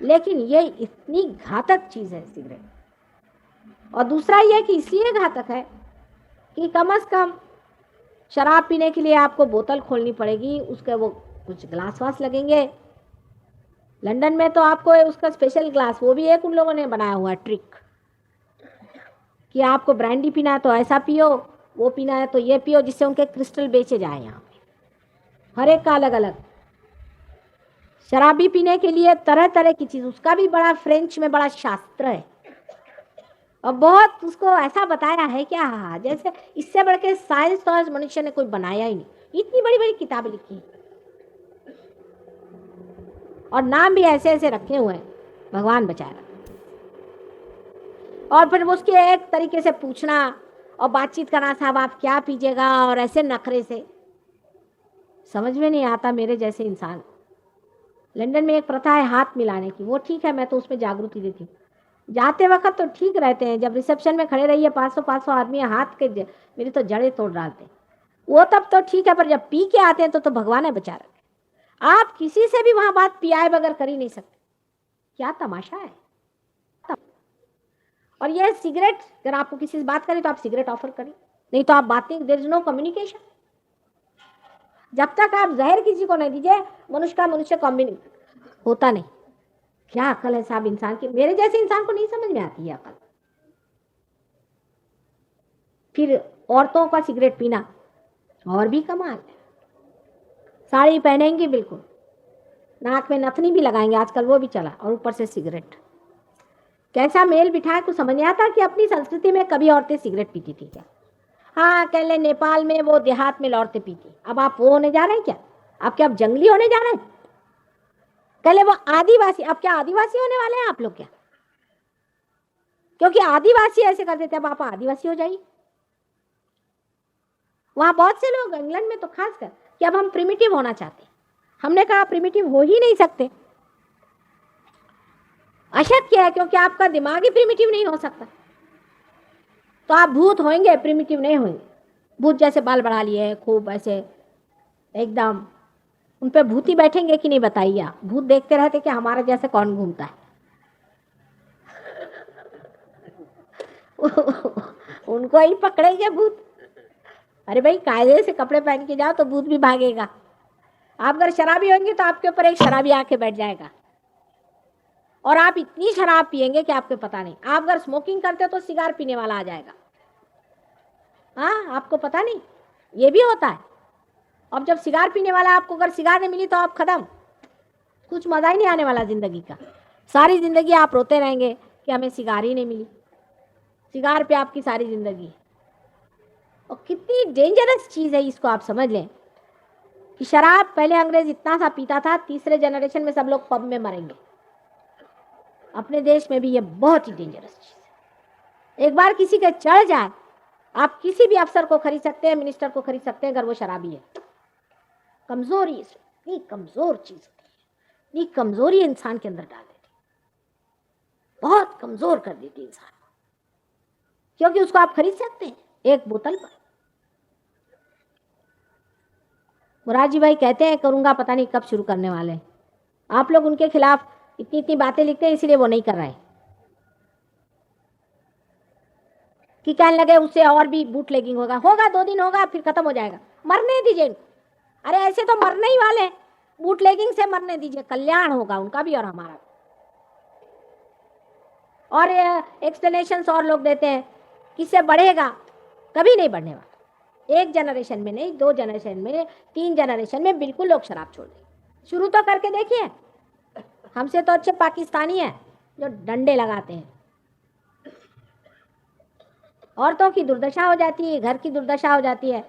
लेकिन ये इतनी घातक चीज़ है सिगरेट। और दूसरा ये कि इसलिए घातक है कि कम से कम शराब पीने के लिए आपको बोतल खोलनी पड़ेगी, उसके वो कुछ ग्लास वास लगेंगे, लंदन में तो आपको उसका स्पेशल ग्लास, वो भी एक उन लोगों ने बनाया हुआ है ट्रिक, कि आपको ब्रांडी पीना है तो ऐसा पियो, वो पीना है तो ये पियो, जिससे उनके क्रिस्टल बेचे जाए यहाँ पे, हर एक का अलग अलग। शराबी पीने के लिए तरह तरह की चीज, उसका भी बड़ा फ्रेंच में बड़ा शास्त्र है, और बहुत उसको ऐसा बताया है क्या, हाँ जैसे इससे बढ़ के साइंस तो आज मनुष्य ने कोई बनाया ही नहीं, इतनी बड़ी बड़ी किताबें लिखी और नाम भी ऐसे ऐसे रखे हुए हैं, भगवान बचाए। और फिर उसके एक तरीके से पूछना और बातचीत करना, साहब आप क्या पीजिएगा, और ऐसे नखरे से, समझ में नहीं आता मेरे जैसे इंसान। लंदन में एक प्रथा है हाथ मिलाने की, वो ठीक है, मैं तो उसमें जागृति देती हूँ। जाते वक्त तो ठीक रहते हैं, जब रिसेप्शन में खड़े रहिए 500 आदमी हाथ के मेरी तो जड़ें तोड़ डालते हैं, वो तब तो ठीक है, पर जब पी के आते हैं तो भगवान है बचा रखे। आप किसी से भी वहां बात पियाए बगैर कर ही नहीं सकते, क्या तमाशा है। और ये सिगरेट, अगर आपको किसी से बात करें तो आप सिगरेट ऑफर करें, नहीं तो आप बात नहीं, देयर इज नो कम्युनिकेशन। जब तक आप जहर किसी को नहीं दीजिए, मनुष्य का मनुष्य कम्युनिकेट होता नहीं। क्या अकल है साहब इंसान की, मेरे जैसे इंसान को नहीं समझ में आती है अकल। फिर औरतों का सिगरेट पीना और भी कमाल है, साड़ी पहनेंगी बिल्कुल, नाक में नथनी भी लगाएंगे आजकल, वो भी चला, और ऊपर से सिगरेट। कैसा मेल बिठाए कुछ समझ नहीं आता कि अपनी संस्कृति में कभी औरतें सिगरेट पीती थी क्या। हाँ कह ले नेपाल में वो देहात में औरतें पीती, अब आप वो होने जा रहे हैं क्या, आप क्या अब जंगली होने जा रहे हैं। कह ले वो आदिवासी, अब क्या आदिवासी होने वाले हैं आप लोग क्या, क्योंकि आदिवासी ऐसे कर देते, अब आप आदिवासी हो जाइए। वहां बहुत से लोग इंग्लैंड में तो खासकर कि अब हम प्रिमिटिव होना चाहते हैं, हमने कहा प्रिमिटिव हो ही नहीं सकते, अशक्य है, क्योंकि आपका दिमाग ही प्रिमिटिव नहीं हो सकता। तो आप भूत होंगे, प्रिमिटिव नहीं होंगे। भूत जैसे बाल बढ़ा लिए खूब ऐसे एकदम, उन पे भूत ही बैठेंगे कि नहीं बताइए आप। भूत देखते रहते कि हमारा जैसे कौन घूमता है उनको ही पकड़ेंगे भूत। अरे भाई कायदे से कपड़े पहन के जाओ तो भूत भी भागेगा। आप अगर शराबी होंगे तो आपके ऊपर एक शराबी आके बैठ जाएगा, और आप इतनी शराब पिएंगे कि आपको पता नहीं। आप अगर स्मोकिंग करते हो तो सिगार पीने वाला आ जाएगा, हाँ आपको पता नहीं, ये भी होता है। अब जब सिगार पीने वाला, आपको अगर सिगार नहीं मिली तो आप खत्म, कुछ मजा ही नहीं आने वाला जिंदगी का। सारी जिंदगी आप रोते रहेंगे कि हमें सिगार ही नहीं मिली, सिगार पे आपकी सारी जिंदगी। और कितनी डेंजरस चीज है, इसको आप समझ लें कि शराब पहले अंग्रेज इतना सा पीता था, तीसरे जनरेशन में सब लोग पब में मरेंगे। अपने देश में भी ये बहुत ही डेंजरस चीज है। एक बार किसी के चढ़ जाए, आप किसी भी अफसर को खरीद सकते हैं, मिनिस्टर को खरीद सकते हैं, अगर वो शराबी है। कमजोरी, इतनी कमजोर चीज होती है, इतनी कमजोरी इंसान के अंदर डाल देती, बहुत कमजोर कर देती इंसान, क्योंकि उसको आप खरीद सकते हैं एक बोतल पर। मुरारजी भाई कहते हैं करूंगा, पता नहीं कब शुरू करने वाले हैं। आप लोग उनके खिलाफ इतनी इतनी बातें लिखते हैं, इसलिए वो नहीं कर रहे हैं कि कहने लगे उससे और भी बूट लेगिंग होगा। होगा 2 दिन होगा, फिर खत्म हो जाएगा, मरने दीजिए। अरे ऐसे तो मरने ही वाले, बूट लेगिंग से मरने दीजिए, कल्याण होगा उनका भी और हमारा। और एक्सप्लेनेशंस और लोग देते हैं किससे बढ़ेगा, कभी नहीं बढ़ने वाला। 1 जनरेशन में नहीं, 2 जनरेशन में, 3 जनरेशन में बिल्कुल लोग शराब छोड़ देंगे। शुरू तो करके देखिए, हमसे तो अच्छे पाकिस्तानी हैं जो डंडे लगाते हैं। औरतों की दुर्दशा हो जाती है, घर की दुर्दशा हो जाती है।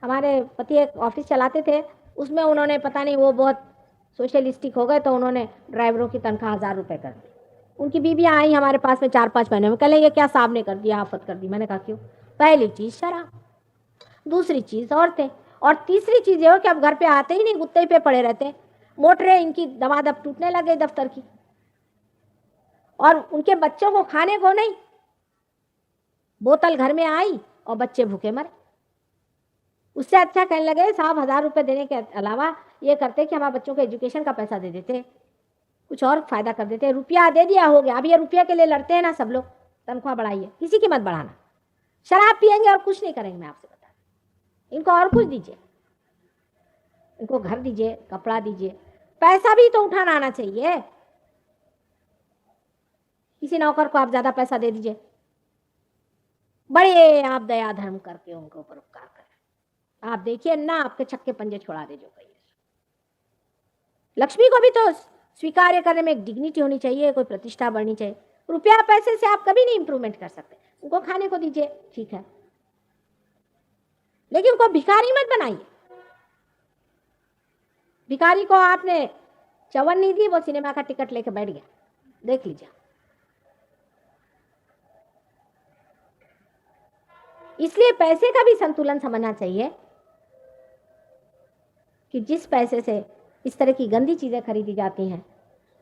हमारे पति एक ऑफिस चलाते थे, उसमें उन्होंने पता नहीं वो बहुत सोशलिस्टिक हो गए, तो उन्होंने ड्राइवरों की तनख्वाह 1000 रुपये कर दी। उनकी बीबियाँ आई हमारे पास में 4-5 महीने में, कह लेंगे क्या साहब ने कर दिया, आफत कर दी। मैंने कहा क्यों, पहली चीज़ शराब, दूसरी चीज़ औरतें, और तीसरी चीज़ ये हो कि अब घर पे आते ही नहीं, गुत्ते पे पड़े रहते। मोटरें इनकी दबादब टूटने लगे दफ्तर की, और उनके बच्चों को खाने को नहीं, बोतल घर में आई और बच्चे भूखे मरे। उससे अच्छा कहने लगे साहब 1000 रुपये देने के अलावा ये करते कि हमारे बच्चों को एजुकेशन का पैसा दे देते, कुछ और फायदा कर देते। रुपया दे दिया, हो गया। अब ये रुपया के लिए लड़ते हैं ना सब लोग, तनख्वाह बढ़ाइए, किसी की मत बढ़ाना। शराब पियेंगे और कुछ नहीं करेंगे, मैं आपसे बता रही। इनको और कुछ दीजिए, इनको घर दीजिए, कपड़ा दीजिए, पैसा भी तो उठाना आना चाहिए। किसी नौकर को आप ज्यादा पैसा दे दीजिए, बड़े आप दया धर्म करके उनके ऊपर उपकार करें, आप देखिए ना आपके छक्के पंजे छोड़ा दे जो कहिए। लक्ष्मी को भी तो स्वीकार्य करने में एक डिग्निटी होनी चाहिए, कोई प्रतिष्ठा बढ़नी चाहिए। रुपया पैसे से आप कभी नहीं इंप्रूवमेंट कर सकते। उनको खाने को दीजिए, ठीक है, लेकिन उनको भिखारी मत बनाइए। भिखारी को आपने चवन नहीं दी, वो सिनेमा का टिकट लेके बैठ गया, देख लीजिए। इसलिए पैसे का भी संतुलन समझना चाहिए कि जिस पैसे से इस तरह की गंदी चीजें खरीदी जाती हैं,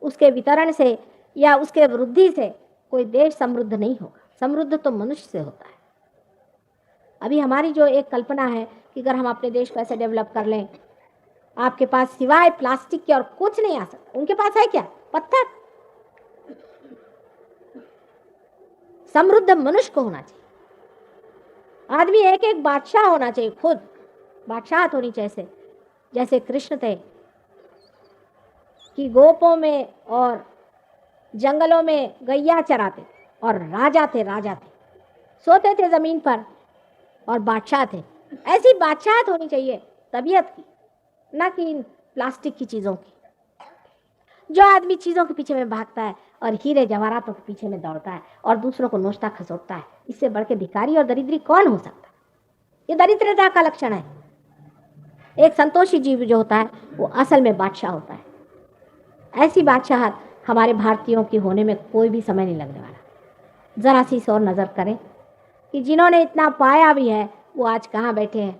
उसके वितरण से या उसके वृद्धि से कोई देश समृद्ध नहीं होगा। समृद्ध तो मनुष्य से होता है। अभी हमारी जो एक कल्पना है कि अगर हम अपने देश को ऐसे डेवलप कर लें, आपके पास सिवाय प्लास्टिक के और कुछ नहीं आ सकता। उनके पास है क्या? पत्थर। समृद्ध मनुष्य को होना चाहिए। आदमी एक एक बादशाह होना चाहिए, खुद बादशाहत होनी चाहिए। जैसे कृष्ण थे कि गोपों में और जंगलों में गैया चराते और राजा थे, सोते थे जमीन पर और बादशाह थे। ऐसी बादशाहत होनी चाहिए तबीयत की, ना कि इन प्लास्टिक की चीजों की। जो आदमी चीजों के पीछे में भागता है और हीरे जवाहरातों के पीछे में दौड़ता है और दूसरों को नोचता खसोटता है, इससे बढ़ के भिखारी और दरिद्री कौन हो सकता है? ये दरिद्रता का लक्षण है। एक संतोषी जीव जो होता है वो असल में बादशाह होता है। ऐसी बादशाहत हमारे भारतीयों की होने में कोई भी समय नहीं लगने वाला। जरा सी और नजर करें कि जिन्होंने इतना पाया भी है वो आज कहाँ बैठे हैं।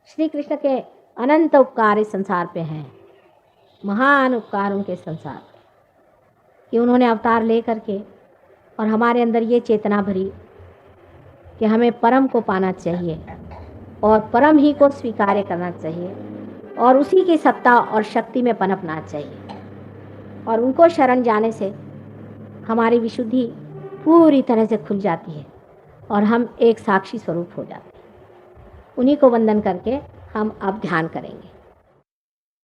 श्री कृष्ण के अनंत उपकार इस संसार पे हैं, महान उपकार उनके संसार पे, कि उन्होंने अवतार ले करके और हमारे अंदर ये चेतना भरी कि हमें परम को पाना चाहिए और परम ही को स्वीकार करना चाहिए और उसी की सत्ता और शक्ति में पनपना चाहिए। और उनको शरण जाने से हमारी विशुद्धि पूरी तरह से खुल जाती है और हम एक साक्षी स्वरूप हो जाते हैं। उन्हीं को वंदन करके हम अब ध्यान करेंगे।